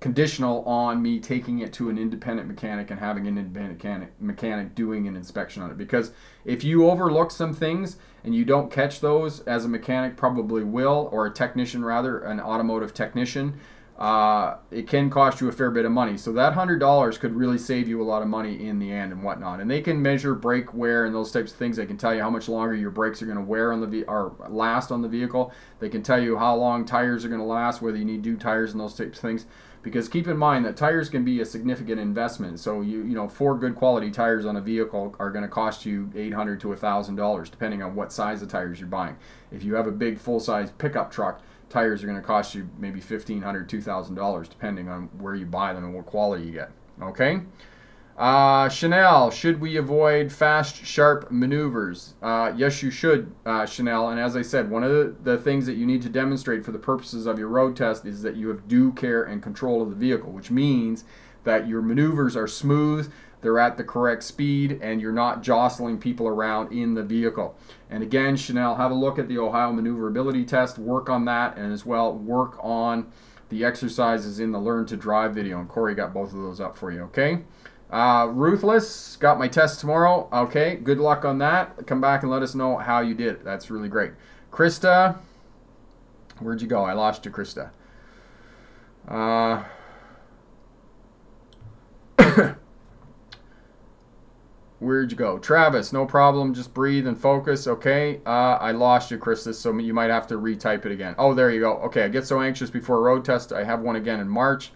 conditional on me taking it to an independent mechanic and having an independent mechanic doing an inspection on it. Because if you overlook some things and you don't catch those, as a mechanic probably will, or a technician rather, an automotive technician, it can cost you a fair bit of money. So that $100 could really save you a lot of money in the end and whatnot. And they can measure brake wear and those types of things. They can tell you how much longer your brakes are going to wear on the or last on the vehicle. They can tell you how long tires are going to last, whether you need new tires and those types of things. Because keep in mind that tires can be a significant investment. So you know, 4 good quality tires on a vehicle are going to cost you $800 to $1,000 depending on what size of tires you're buying. If you have a big full-size pickup truck, tires are going to cost you maybe $1,500, $2,000 depending on where you buy them and what quality you get. Okay. Chanel, should we avoid fast, sharp maneuvers? Yes, you should, Chanel. And as I said, one of the things that you need to demonstrate for the purposes of your road test is that you have due care and control of the vehicle, which means that your maneuvers are smooth, they're at the correct speed, and you're not jostling people around in the vehicle. And again, Chanel, have a look at the Ohio Maneuverability Test, work on that, and as well work on the exercises in the Learn to Drive video. And Corey got both of those up for you, okay? Ruthless, got my test tomorrow. Okay, good luck on that. Come back and let us know how you did. That's really great. Krista, where'd you go? I lost you, Krista. Where'd you go? Travis, no problem. Just breathe and focus. Okay. I lost you, Krista, so you might have to retype it again. Oh, there you go. Okay. I get so anxious before a road test. I have one again in March.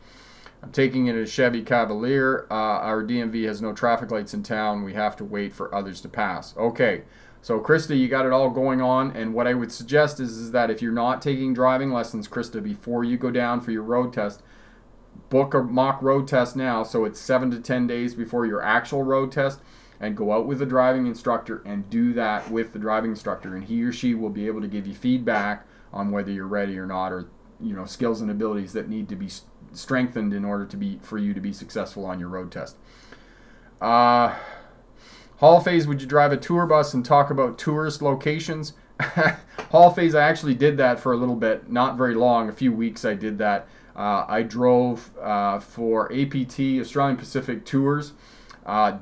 I'm taking it as a Chevy Cavalier. Our DMV has no traffic lights in town. We have to wait for others to pass. Okay. So, Krista, you got it all going on. And what I would suggest is that if you're not taking driving lessons, Krista, before you go down for your road test, book a mock road test now, so it's 7 to 10 days before your actual road test, and go out with the driving instructor and do that with the driving instructor, and he or she will be able to give you feedback on whether you're ready or not, or skills and abilities that need to be strengthened in order for you to be successful on your road test. Hall phase, would you drive a tour bus and talk about tourist locations? Hall phase, I actually did that for a little bit, not very long, a few weeks I did that. I drove for APT, Australian Pacific Tours,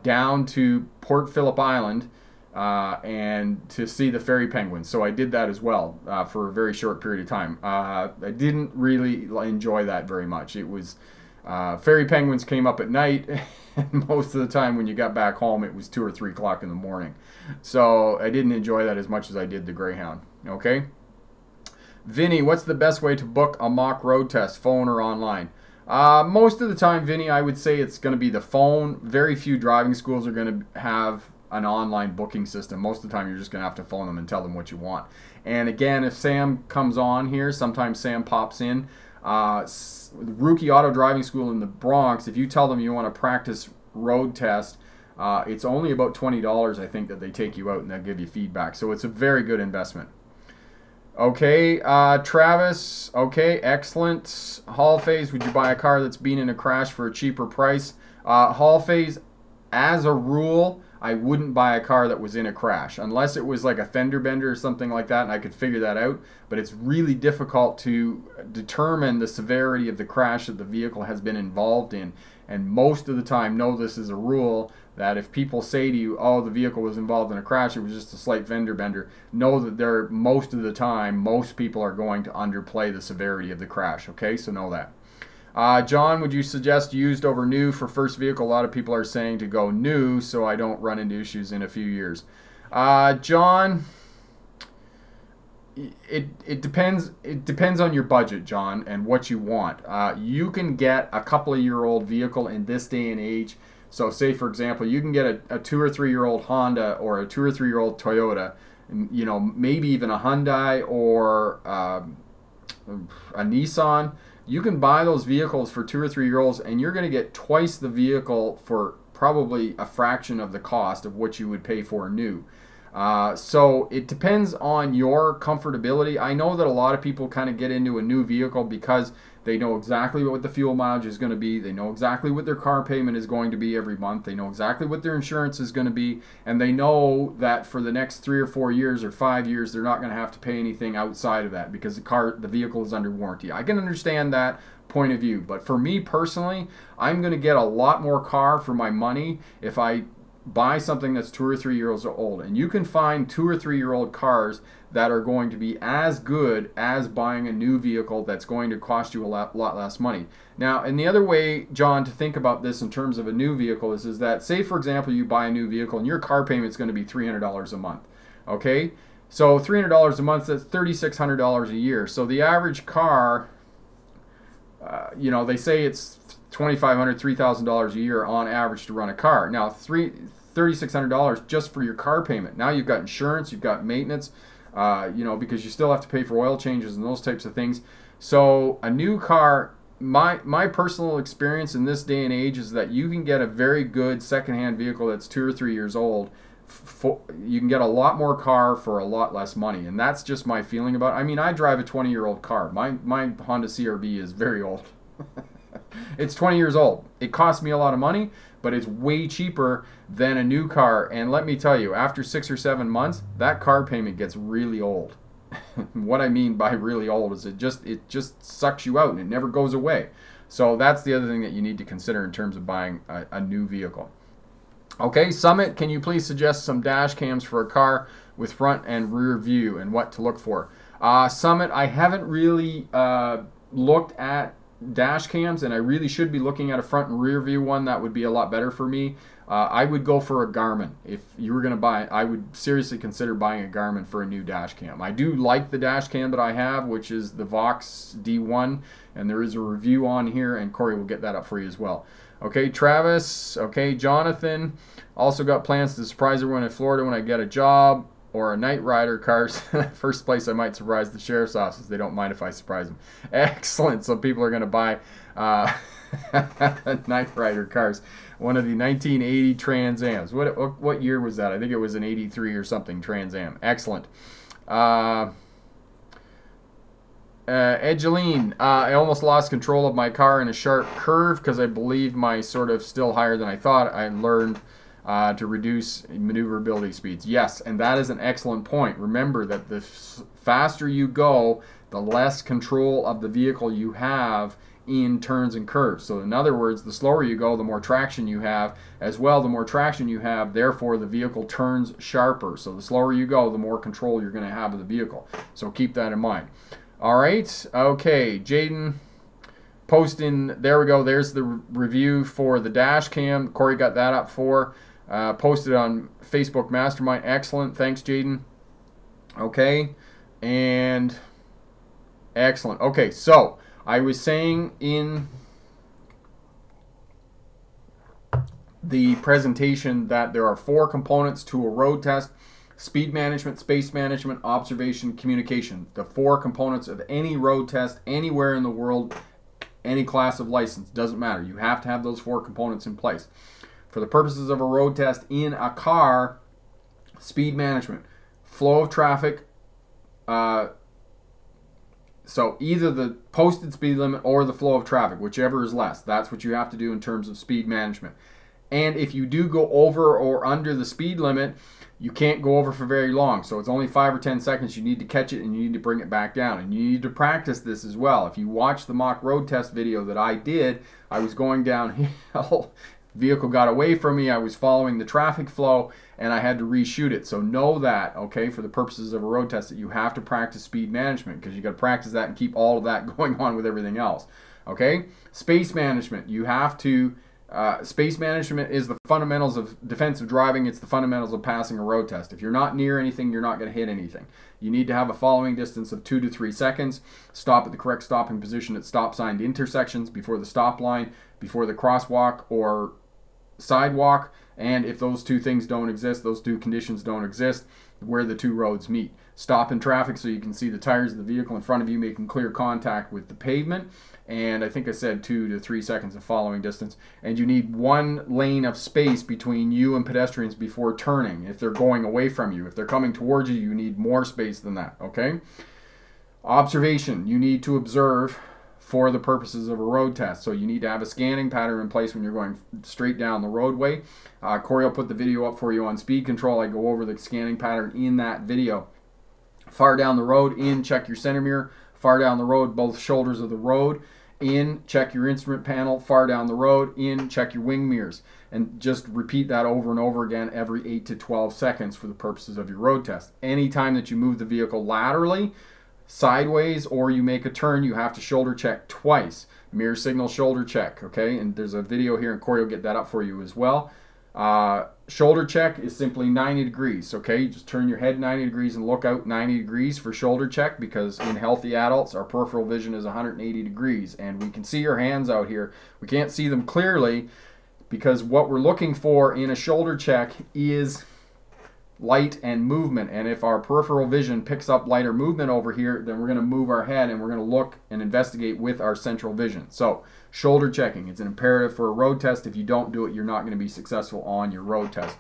down to Port Phillip Island and to see the fairy penguins. So I did that as well for a very short period of time. I didn't really enjoy that very much. It was fairy penguins came up at night, and most of the time when you got back home it was 2 or 3 o'clock in the morning. So I didn't enjoy that as much as I did the Greyhound. Okay. Vinny, what's the best way to book a mock road test, phone or online? Most of the time, Vinny, I would say it's going to be the phone. Very few driving schools are going to have an online booking system. Most of the time, you're just going to have to phone them and tell them what you want. And again, if Sam comes on here, sometimes Sam pops in. Rookie Auto Driving School in the Bronx, if you tell them you want to practice road test, it's only about $20, I think, that they take you out and they'll give you feedback. So it's a very good investment. Okay, Travis, okay, excellent. Hall phase, would you buy a car that's been in a crash for a cheaper price? Hall phase, as a rule, I wouldn't buy a car that was in a crash, unless it was like a fender bender or something like that, and I could figure that out. But it's really difficult to determine the severity of the crash that the vehicle has been involved in. And most of the time, know this is a rule, that if people say to you, oh, the vehicle was involved in a crash, it was just a slight fender bender, know that most of the time, most people are going to underplay the severity of the crash. Okay, so know that. John, would you suggest used over new for first vehicle? A lot of people are saying to go new so I don't run into issues in a few years. John, it depends on your budget, John, and what you want. You can get a couple of year old vehicle in this day and age. So say, for example, you can get a 2 or 3 year old Honda or a 2 or 3 year old Toyota, maybe even a Hyundai or a Nissan. You can buy those vehicles for 2 or 3 year olds, and you're going to get twice the vehicle for probably a fraction of the cost of what you would pay for new. So it depends on your comfortability. I know that a lot of people kind of get into a new vehicle because they know exactly what the fuel mileage is going to be. They know exactly what their car payment is going to be every month. They know exactly what their insurance is going to be. And they know that for the next 3 or 4 years or 5 years, they're not going to have to pay anything outside of that because the vehicle is under warranty. I can understand that point of view. But for me personally, I'm going to get a lot more car for my money if I buy something that's 2 or 3 years old. And you can find 2 or 3 year old cars that are going to be as good as buying a new vehicle that's going to cost you a lot less money. Now, and the other way, John, to think about this in terms of a new vehicle is that, say, for example, you buy a new vehicle and your car payment is going to be $300 a month. Okay? So $300 a month, that's $3,600 a year. So the average car, they say it's $2,500, $3,000 a year on average to run a car. Now, $3,600 just for your car payment. Now you've got insurance, you've got maintenance, because you still have to pay for oil changes and those types of things. So a new car, my personal experience in this day and age is that you can get a very good secondhand vehicle that's 2 or 3 years old. You can get a lot more car for a lot less money, and that's just my feeling about it. I mean, I drive a 20-year-old car. My Honda CRV is very old. It's 20 years old. It costs me a lot of money, but it's way cheaper than a new car. And let me tell you, after 6 or 7 months, that car payment gets really old. What I mean by really old is it just sucks you out and it never goes away. So that's the other thing that you need to consider in terms of buying a new vehicle. Okay, Summit, can you please suggest some dash cams for a car with front and rear view and what to look for? Summit, I haven't really looked at dash cams, and I really should be looking at a front and rear view one. That would be a lot better for me. I would go for a Garmin. If you were going to buy, I would seriously consider buying a Garmin for a new dash cam. I do like the dash cam that I have, which is the Vox D1, and there is a review on here, and Corey will get that up for you as well. Okay, Travis. Okay, Jonathan. Also got plans to surprise everyone in Florida when I get a job or a night rider cars. First place I might surprise the sheriff's office. They don't mind if I surprise them. Excellent. So people are going to buy night rider cars. One of the 1980 Trans Ams. What year was that? I think it was an 83 or something Trans Am. Excellent. Edgeline, I almost lost control of my car in a sharp curve because I believe my sort of still higher than I thought. I learned to reduce maneuverability speeds. Yes, and that is an excellent point. Remember that the faster you go, the less control of the vehicle you have in turns and curves. So in other words, the slower you go, the more traction you have. As well, the more traction you have, therefore the vehicle turns sharper. So the slower you go, the more control you're going to have of the vehicle. So keep that in mind. All right, okay, Jaden posting, there we go, there's the review for the dash cam. Corey got that up for. Posted on Facebook Mastermind. Excellent. Thanks, Jaden. Okay. And excellent. Okay, so I was saying in the presentation that there are 4 components to a road test: speed management, space management, observation, communication. The 4 components of any road test anywhere in the world, any class of license, doesn't matter. You have to have those 4 components in place. For the purposes of a road test in a car, speed management, flow of traffic, so either the posted speed limit or the flow of traffic, whichever is less. That's what you have to do in terms of speed management. And if you do go over or under the speed limit, you can't go over for very long. So it's only 5 or 10 seconds. You need to catch it and you need to bring it back down. And you need to practice this as well. If you watch the mock road test video that I did, I was going downhill. Vehicle got away from me. I was following the traffic flow and I had to reshoot it. So know that, okay, for the purposes of a road test, that you have to practice speed management, because you got to practice that and keep all of that going on with everything else. Okay, space management. You have to. Space management is the fundamentals of defensive driving. It's the fundamentals of passing a road test. If you're not near anything, you're not going to hit anything. You need to have a following distance of 2 to 3 seconds. Stop at the correct stopping position at stop signed intersections, before the stop line, before the crosswalk or sidewalk, and if those 2 things don't exist, those 2 conditions don't exist, where the 2 roads meet. Stop in traffic so you can see the tires of the vehicle in front of you making clear contact with the pavement. And I think I said 2 to 3 seconds of following distance. And you need 1 lane of space between you and pedestrians before turning if they're going away from you. If they're coming towards you, you need more space than that, okay? Observation. You need to observe for the purposes of a road test. So you need to have a scanning pattern in place when you're going straight down the roadway. Corey will put the video up for you on speed control. I go over the scanning pattern in that video. Far down the road, in, check your center mirror. Far down the road, both shoulders of the road. In, check your instrument panel. Far down the road, in, check your wing mirrors. And just repeat that over and over again every 8 to 12 seconds for the purposes of your road test. Anytime that you move the vehicle laterally, sideways, or you make a turn, you have to shoulder check twice. Mirror signal shoulder check, okay? And there's a video here, and Corey will get that up for you as well. Shoulder check is simply 90 degrees, okay? You just turn your head 90 degrees and look out 90 degrees for shoulder check, because in healthy adults, our peripheral vision is 180 degrees, and we can see your hands out here. We can't see them clearly, because what we're looking for in a shoulder check is light and movement. And if our peripheral vision picks up light or movement over here, then we're going to move our head and we're going to look and investigate with our central vision. So shoulder checking, it's an imperative for a road test. If you don't do it, you're not going to be successful on your road test.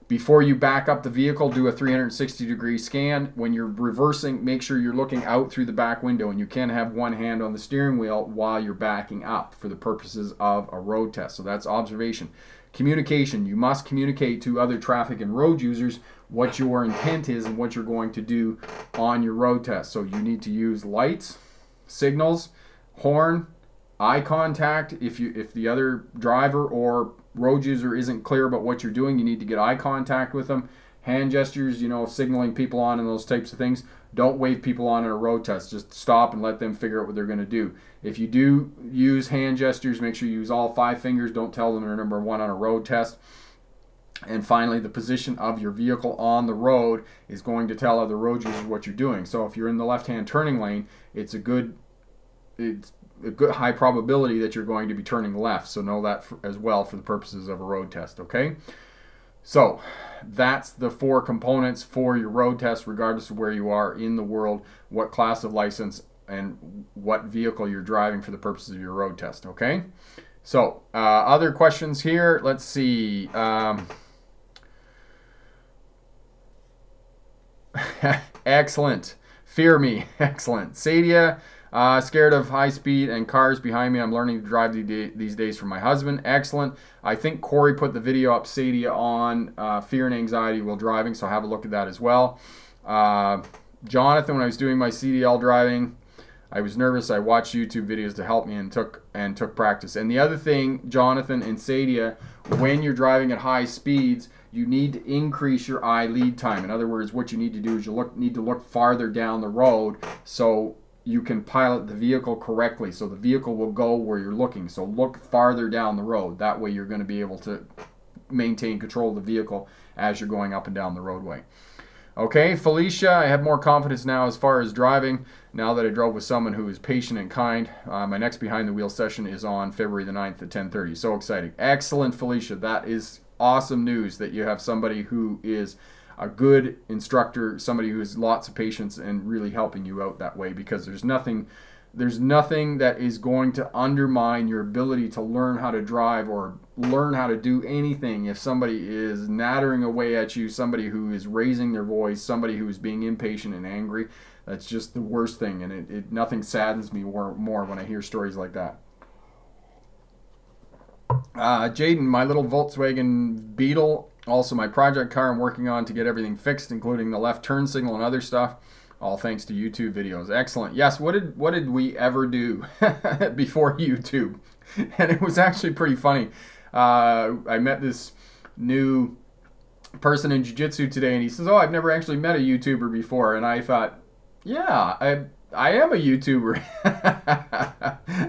Before you back up the vehicle, do a 360-degree scan. When you're reversing, make sure you're looking out through the back window, and you can have one hand on the steering wheel while you're backing up for the purposes of a road test. So that's observation. Communication. You must communicate to other traffic and road users what your intent is and what you're going to do on your road test. So you need to use lights, signals, horn, eye contact. If the other driver or road user isn't clear about what you're doing, you need to get eye contact with them. Hand gestures, you know, signaling people on and those types of things. Don't wave people on a road test. Just stop and let them figure out what they're going to do. If you do use hand gestures, make sure you use all 5 fingers. Don't tell them they're number 1 on a road test. And finally, the position of your vehicle on the road is going to tell other road users what you're doing. So if you're in the left-hand turning lane, it's a good high probability that you're going to be turning left. So know that as well for the purposes of a road test, okay? So that's the 4 components for your road test, regardless of where you are in the world, what class of license, and what vehicle you're driving for the purposes of your road test, okay? So other questions here. Let's see. Excellent. Fear me. Excellent. Sadia, scared of high speed and cars behind me. I'm learning to drive these days from my husband. Excellent. I think Corey put the video up, Sadia, on fear and anxiety while driving, so have a look at that as well. Jonathan, when I was doing my CDL driving, I was nervous. I watched YouTube videos to help me and took practice. And the other thing, Jonathan and Sadia, when you're driving at high speeds, you need to increase your eye lead time. In other words, what you need to do is you need to look farther down the road so you can pilot the vehicle correctly. So the vehicle will go where you're looking. So look farther down the road. That way you're going to be able to maintain control of the vehicle as you're going up and down the roadway. Okay, Felicia, I have more confidence now as far as driving, now that I drove with someone who is patient and kind. My next behind the wheel session is on February the 9th at 10:30. So exciting. Excellent, Felicia. That is awesome news that you have somebody who is a good instructor, somebody who has lots of patience and really helping you out that way, because there's nothing that is going to undermine your ability to learn how to drive or learn how to do anything if somebody is nattering away at you, somebody who is raising their voice, somebody who is being impatient and angry. That's just the worst thing, and nothing saddens me more when I hear stories like that. Jaden, my little Volkswagen Beetle, also my project car I'm working on to get everything fixed, including the left turn signal and other stuff. All thanks to YouTube videos. Excellent. Yes, what did we ever do before YouTube? And it was actually pretty funny. I met this new person in jiu-jitsu today, and he says, "Oh, I've never actually met a YouTuber before." And I thought, yeah, I am a YouTuber.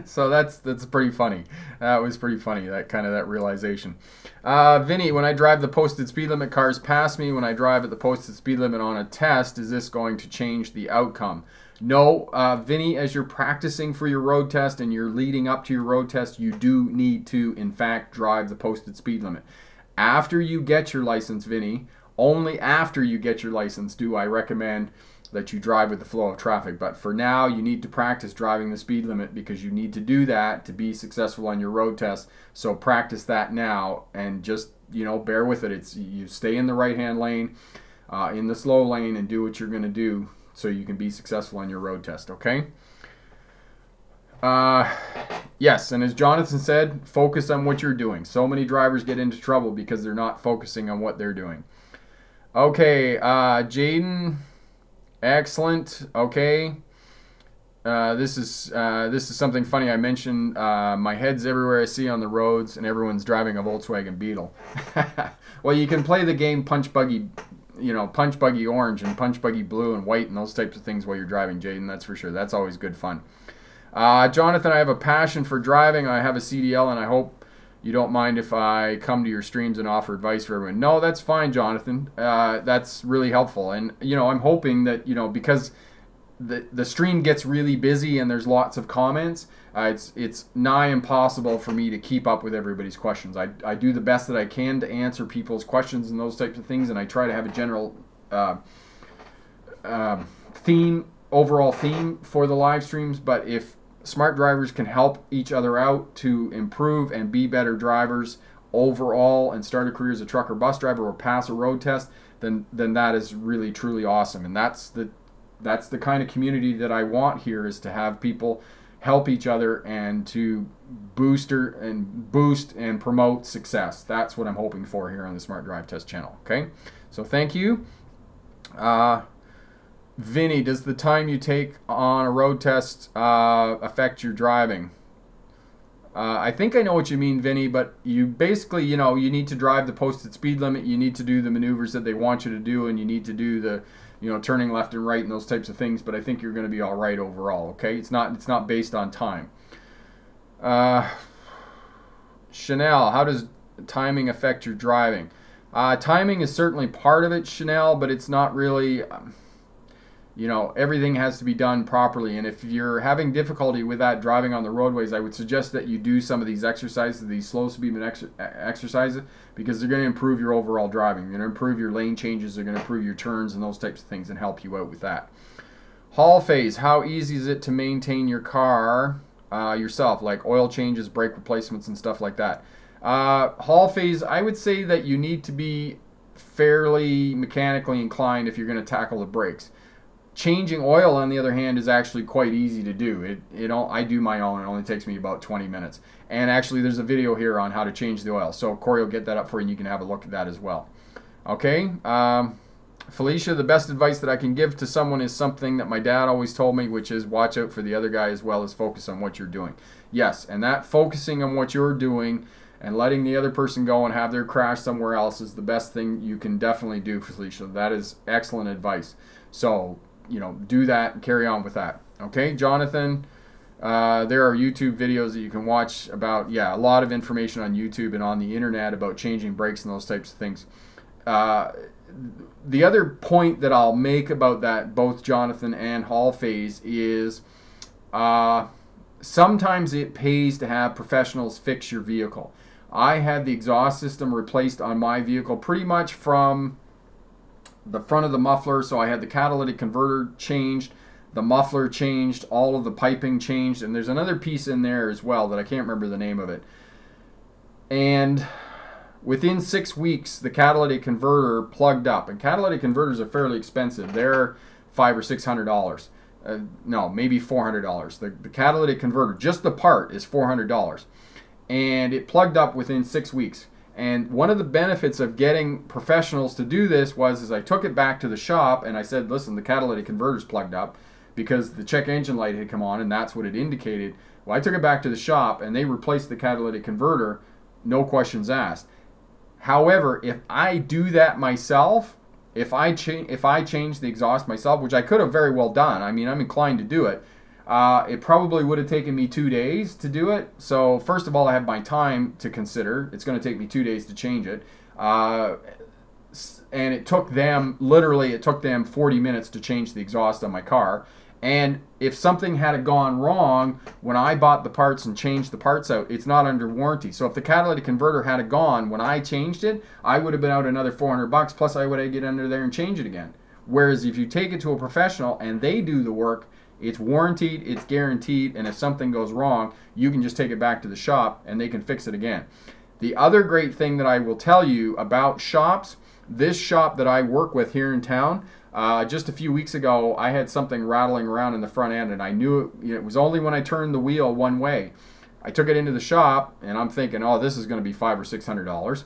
So that's pretty funny. That was pretty funny, that realization. Vinny, when I drive the posted speed limit, cars pass me. When I drive at the posted speed limit on a test, is this going to change the outcome? No, Vinny, as you're practicing for your road test and you're leading up to your road test, you do need to, in fact, drive the posted speed limit. After you get your license, Vinny, only after you get your license do I recommend that you drive with the flow of traffic. But for now, you need to practice driving the speed limit, because you need to do that to be successful on your road test. So practice that now, and just, bear with it. You stay in the right-hand lane, in the slow lane, and do what you're going to do so you can be successful on your road test, okay? Yes, and as Jonathan said, focus on what you're doing. So many drivers get into trouble because they're not focusing on what they're doing. Okay, Jaden, excellent. Okay, this is something funny. I mentioned my head's everywhere I see on the roads, and everyone's driving a Volkswagen Beetle. Well, you can play the game Punch Buggy, Punch Buggy Orange and Punch Buggy Blue and White and those types of things while you're driving, Jaden. That's for sure. That's always good fun. Jonathan, I have a passion for driving. I have a CDL, and I hope you don't mind if I come to your streams and offer advice for everyone. No, that's fine, Jonathan. That's really helpful. And, I'm hoping that, because the stream gets really busy and there's lots of comments, it's nigh impossible for me to keep up with everybody's questions. I do the best that I can to answer people's questions and those types of things, and I try to have a general overall theme for the live streams. But if smart drivers can help each other out to improve and be better drivers overall and start a career as a truck or bus driver or pass a road test, then that is really truly awesome. And that's the kind of community that I want here, is to have people help each other and to boost and promote success. That's what I'm hoping for here on the Smart Drive Test channel. Okay, so thank you. Vinny, does the time you take on a road test affect your driving? I think I know what you mean, Vinny, but you basically, you need to drive the posted speed limit. You need to do the maneuvers that they want you to do, and you need to do the, you know, turning left and right and those types of things, but I think you're going to be all right overall. Okay, it's not based on time. Chanel, how does timing affect your driving? Timing is certainly part of it, Chanel, but it's not really. You know, everything has to be done properly, and if you're having difficulty with that driving on the roadways, I would suggest that you do some of these exercises, these slow speed exercises, because they're going to improve your overall driving. They're going to improve your lane changes, they're going to improve your turns and those types of things and help you out with that. Haul phase, how easy is it to maintain your car yourself, like oil changes, brake replacements, and stuff like that? Haul phase, I would say that you need to be fairly mechanically inclined if you're going to tackle the brakes. Changing oil, on the other hand, is actually quite easy to do. I do my own. It only takes me about 20 minutes. And actually, there's a video here on how to change the oil. So Corey will get that up for you, and you can have a look at that as well. Okay. Felicia, the best advice that I can give to someone is something that my dad always told me, which is watch out for the other guy as well as focus on what you're doing. Yes, and that focusing on what you're doing and letting the other person go and have their crash somewhere else is the best thing you can definitely do, Felicia. That is excellent advice. So, you know, do that and carry on with that. Okay, Jonathan, there are YouTube videos that you can watch about, a lot of information on YouTube and on the internet about changing brakes and those types of things. The other point that I'll make about that, both Jonathan and haul phase, is sometimes it pays to have professionals fix your vehicle. I had the exhaust system replaced on my vehicle pretty much from the front of the muffler, so I had the catalytic converter changed, the muffler changed, all of the piping changed, and there's another piece in there as well that I can't remember the name of it. And within 6 weeks, the catalytic converter plugged up, and catalytic converters are fairly expensive. They're $500 or $600. No, maybe $400. The catalytic converter, just the part, is $400, and it plugged up within 6 weeks. And one of the benefits of getting professionals to do this was I took it back to the shop and I said, listen, the catalytic converter's plugged up because the check engine light had come on and that's what it indicated. Well, I took it back to the shop and they replaced the catalytic converter, no questions asked. However, if I do that myself, if I change the exhaust myself, which I could have very well done, I mean, I'm inclined to do it, it probably would have taken me 2 days to do it. So first of all, I have my time to consider. It's going to take me 2 days to change it. And it took them, literally, it took them 40 minutes to change the exhaust on my car. And if something had gone wrong when I bought the parts and changed the parts out, it's not under warranty. So if the catalytic converter had gone when I changed it, I would have been out another $400, plus I would have to get under there and change it again. Whereas if you take it to a professional and they do the work, it's warranted, it's guaranteed, and if something goes wrong, you can just take it back to the shop and they can fix it again. The other great thing that I will tell you about shops, this shop that I work with here in town, just a few weeks ago, I had something rattling around in the front end, and I knew it was only when I turned the wheel one way. I took it into the shop, and I'm thinking, oh, this is going to be $500 or $600.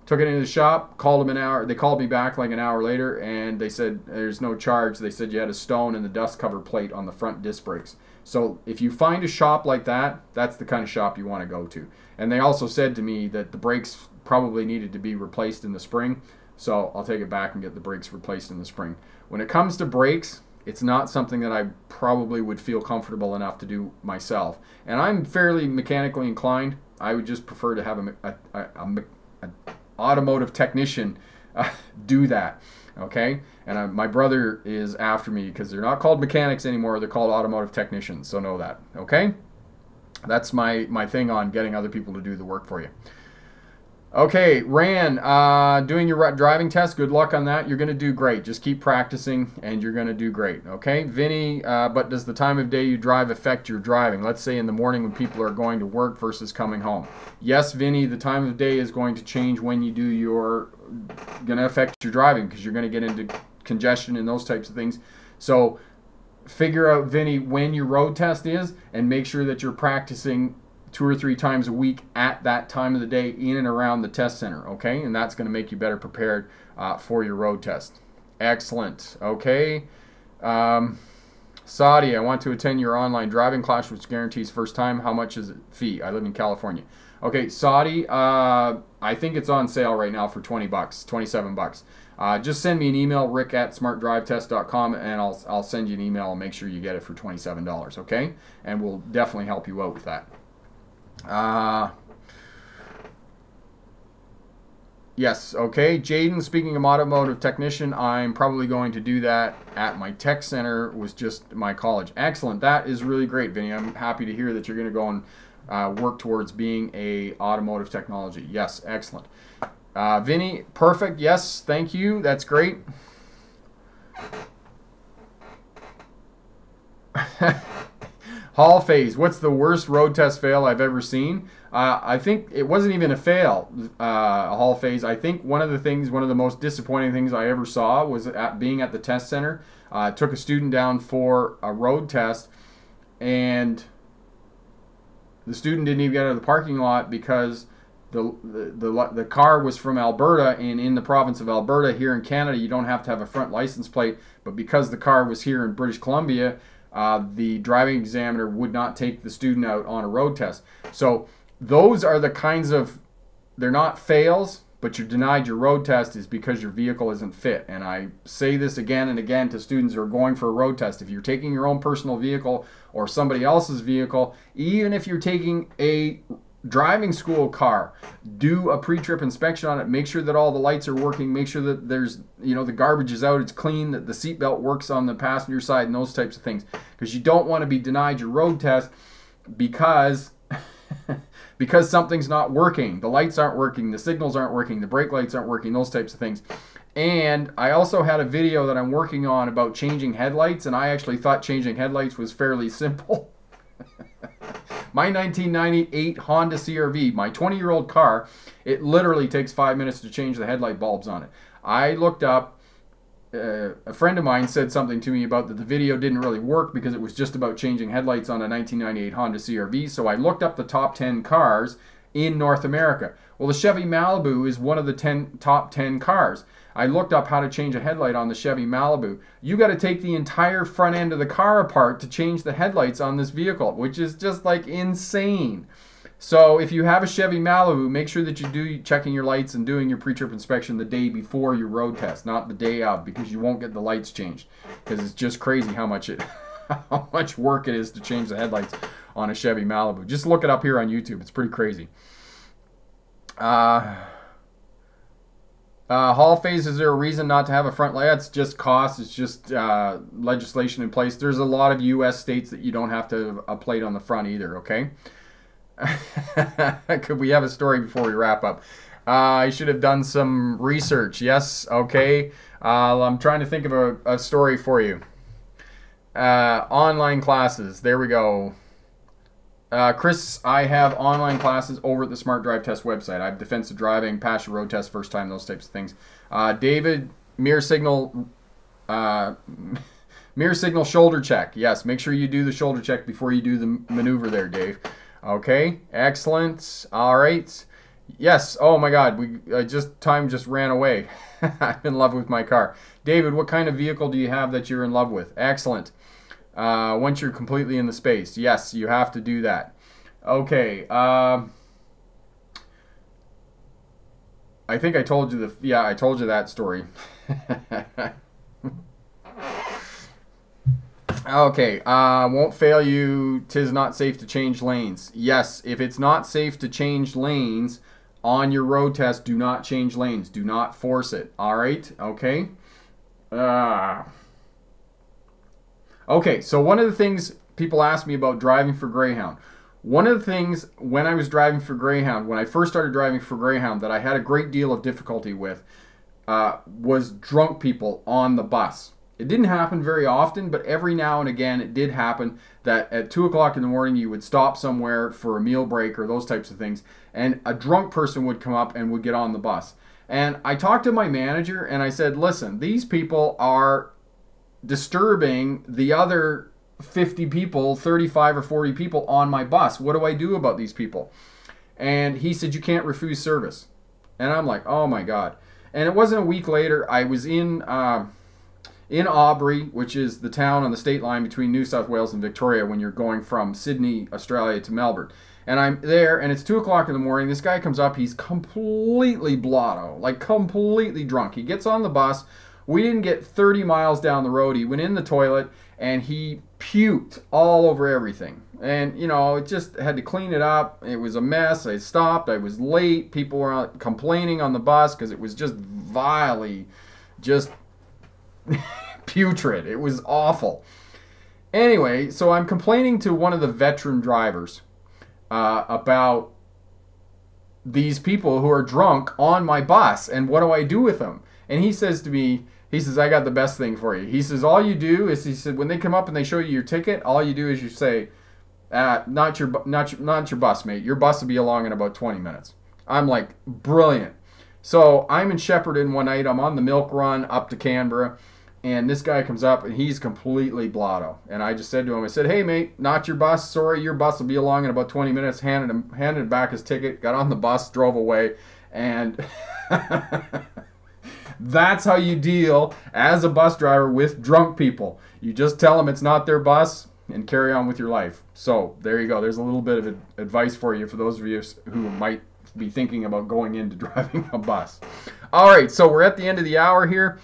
Took it into the shop, called them an hour. They called me back like an hour later, and they said there's no charge. They said you had a stone in the dust cover plate on the front disc brakes. So if you find a shop like that, that's the kind of shop you want to go to. And they also said to me that the brakes probably needed to be replaced in the spring. So I'll take it back and get the brakes replaced in the spring. When it comes to brakes, it's not something that I probably would feel comfortable enough to do myself. And I'm fairly mechanically inclined. I would just prefer to have an automotive technician do that. Okay? And my brother is after me because they're not called mechanics anymore. They're called automotive technicians. So know that. Okay? That's my thing on getting other people to do the work for you. Okay, Ran, doing your driving test, good luck on that. You're going to do great. Just keep practicing and you're going to do great. Okay, Vinny, but does the time of day you drive affect your driving? Let's say in the morning when people are going to work versus coming home. Yes, Vinny, the time of day is going to change when you do going to affect your driving because you're going to get into congestion and those types of things. So figure out, Vinny, when your road test is and make sure that you're practicing 2 or 3 times a week at that time of the day in and around the test center, okay? And that's going to make you better prepared for your road test. Excellent, okay? Saudi, I want to attend your online driving class, which guarantees first time. How much is it fee? I live in California. Okay, Saudi, I think it's on sale right now for 20 bucks, 27 bucks. Just send me an email, rick@smartdrivetest.com, and I'll send you an email and make sure you get it for $27, okay? And we'll definitely help you out with that. Yes, okay. Jaden, speaking of automotive technician, I'm probably going to do that at my tech center with just my college. Excellent. That is really great, Vinny. I'm happy to hear that you're going to go and work towards being a automotive technology. Yes, excellent. Vinny, perfect. Yes, thank you. That's great. Hall phase. What's the worst road test fail I've ever seen? I think it wasn't even a fail, a hall phase. I think one of the most disappointing things I ever saw was being at the test center. Took a student down for a road test, and the student didn't even get out of the parking lot because the car was from Alberta, and in the province of Alberta here in Canada, you don't have to have a front license plate, but because the car was here in British Columbia, the driving examiner would not take the student out on a road test. So those are the kinds of, they're not fails, but you're denied your road test is because your vehicle isn't fit. And I say this again and again to students who are going for a road test. If you're taking your own personal vehicle or somebody else's vehicle, even if you're taking a driving school car, do a pre-trip inspection on it. Make sure that all the lights are working. Make sure that there's, the garbage is out, it's clean, that the seatbelt works on the passenger side, and those types of things. Because you don't want to be denied your road test because because something's not working. The lights aren't working, the signals aren't working, the brake lights aren't working, those types of things. And I also had a video that I'm working on about changing headlights, and I actually thought changing headlights was fairly simple. My 1998 Honda CR-V, my 20-year-old car, it literally takes 5 minutes to change the headlight bulbs on it. I looked up, a friend of mine said something to me about that the video didn't really work because it was just about changing headlights on a 1998 Honda CR-V, so I looked up the top 10 cars in North America. Well, the Chevy Malibu is one of the top 10 cars. I looked up how to change a headlight on the Chevy Malibu. You got to take the entire front end of the car apart to change the headlights on this vehicle, which is just like insane. So if you have a Chevy Malibu, make sure that you do checking your lights and doing your pre-trip inspection the day before your road test, not the day of, because you won't get the lights changed. Because it's just crazy how much work it is to change the headlights on a Chevy Malibu. Just look it up here on YouTube. It's pretty crazy. Hall phase, is there a reason not to have a front light? It's just cost. It's just legislation in place. There's a lot of U.S. states that you don't have to have a plate on the front either, okay? Could we have a story before we wrap up? I should have done some research. Yes, okay. I'm trying to think of a story for you. Online classes. There we go. Chris, I have online classes over at the Smart Drive Test website. I have defensive driving, pass your road test first time, those types of things. David, mirror signal shoulder check. Yes, make sure you do the shoulder check before you do the maneuver there, Dave. Okay, excellent. All right. Yes. Oh my God, time just ran away. I'm in love with my car. David, what kind of vehicle do you have that you're in love with? Excellent. Once you're completely in the space, yes, you have to do that. Okay. I think I told you I told you that story. Okay, won't fail you, 'tis not safe to change lanes. Yes, if it's not safe to change lanes on your road test, do not change lanes. Do not force it. All right, okay? Okay, so one of the things people ask me about driving for Greyhound. One of the things when I was driving for Greyhound, when I first started driving for Greyhound, that I had a great deal of difficulty with was drunk people on the bus. It didn't happen very often, but every now and again it did happen that at 2 o'clock in the morning you would stop somewhere for a meal break or those types of things, and a drunk person would come up and would get on the bus. And I talked to my manager and I said, listen, these people are disturbing the other 50 people, 35 or 40 people on my bus. What do I do about these people? And he said, you can't refuse service. And I'm like, oh my God. And it wasn't a week later, I was in in Albury, which is the town on the state line between New South Wales and Victoria when you're going from Sydney, Australia to Melbourne. And I'm there, and it's 2 o'clock in the morning. This guy comes up. He's completely blotto, like completely drunk. He gets on the bus. We didn't get 30 miles down the road. He went in the toilet, and he puked all over everything. And, you know, it just had to clean it up. It was a mess. I stopped. I was late. People were complaining on the bus because it was just vilely, just putrid. It was awful. Anyway, so I'm complaining to one of the veteran drivers about these people who are drunk on my bus, and what do I do with them? And he says to me, he says, I got the best thing for you. He says, all you do is, he said, when they come up and they show you your ticket, all you do is you say, not your bus, mate. Your bus will be along in about 20 minutes. I'm like, brilliant. So I'm in Shepparton one night. I'm on the milk run up to Canberra, and this guy comes up, and he's completely blotto. And I just said to him, I said, hey, mate, not your bus. Sorry, your bus will be along in about 20 minutes. Handed back his ticket, got on the bus, drove away, and that's how you deal as a bus driver with drunk people. You just tell them it's not their bus and carry on with your life. So there you go. There's a little bit of advice for you for those of you who might be thinking about going into driving a bus. All right, so we're at the end of the hour here,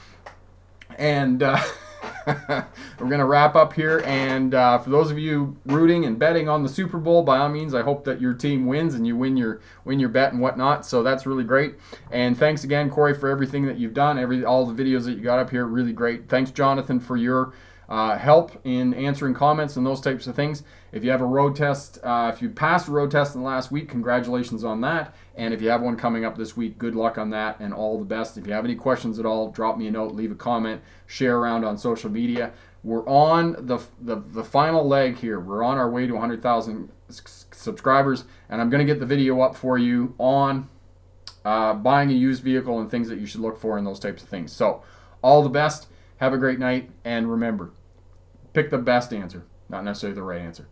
and we're going to wrap up here. And for those of you rooting and betting on the Super Bowl, by all means, I hope that your team wins and you win your bet and whatnot. So that's really great. And thanks again, Corey, for everything that you've done, all the videos that you got up here, really great. Thanks, Jonathan, for your help in answering comments and those types of things. If you have a road test, if you passed a road test in the last week, congratulations on that. And if you have one coming up this week, good luck on that and all the best. If you have any questions at all, drop me a note, leave a comment, share around on social media. We're on the final leg here. We're on our way to 100,000 subscribers, and I'm going to get the video up for you on buying a used vehicle and things that you should look for and those types of things. So all the best. Have a great night, and remember, pick the best answer, not necessarily the right answer.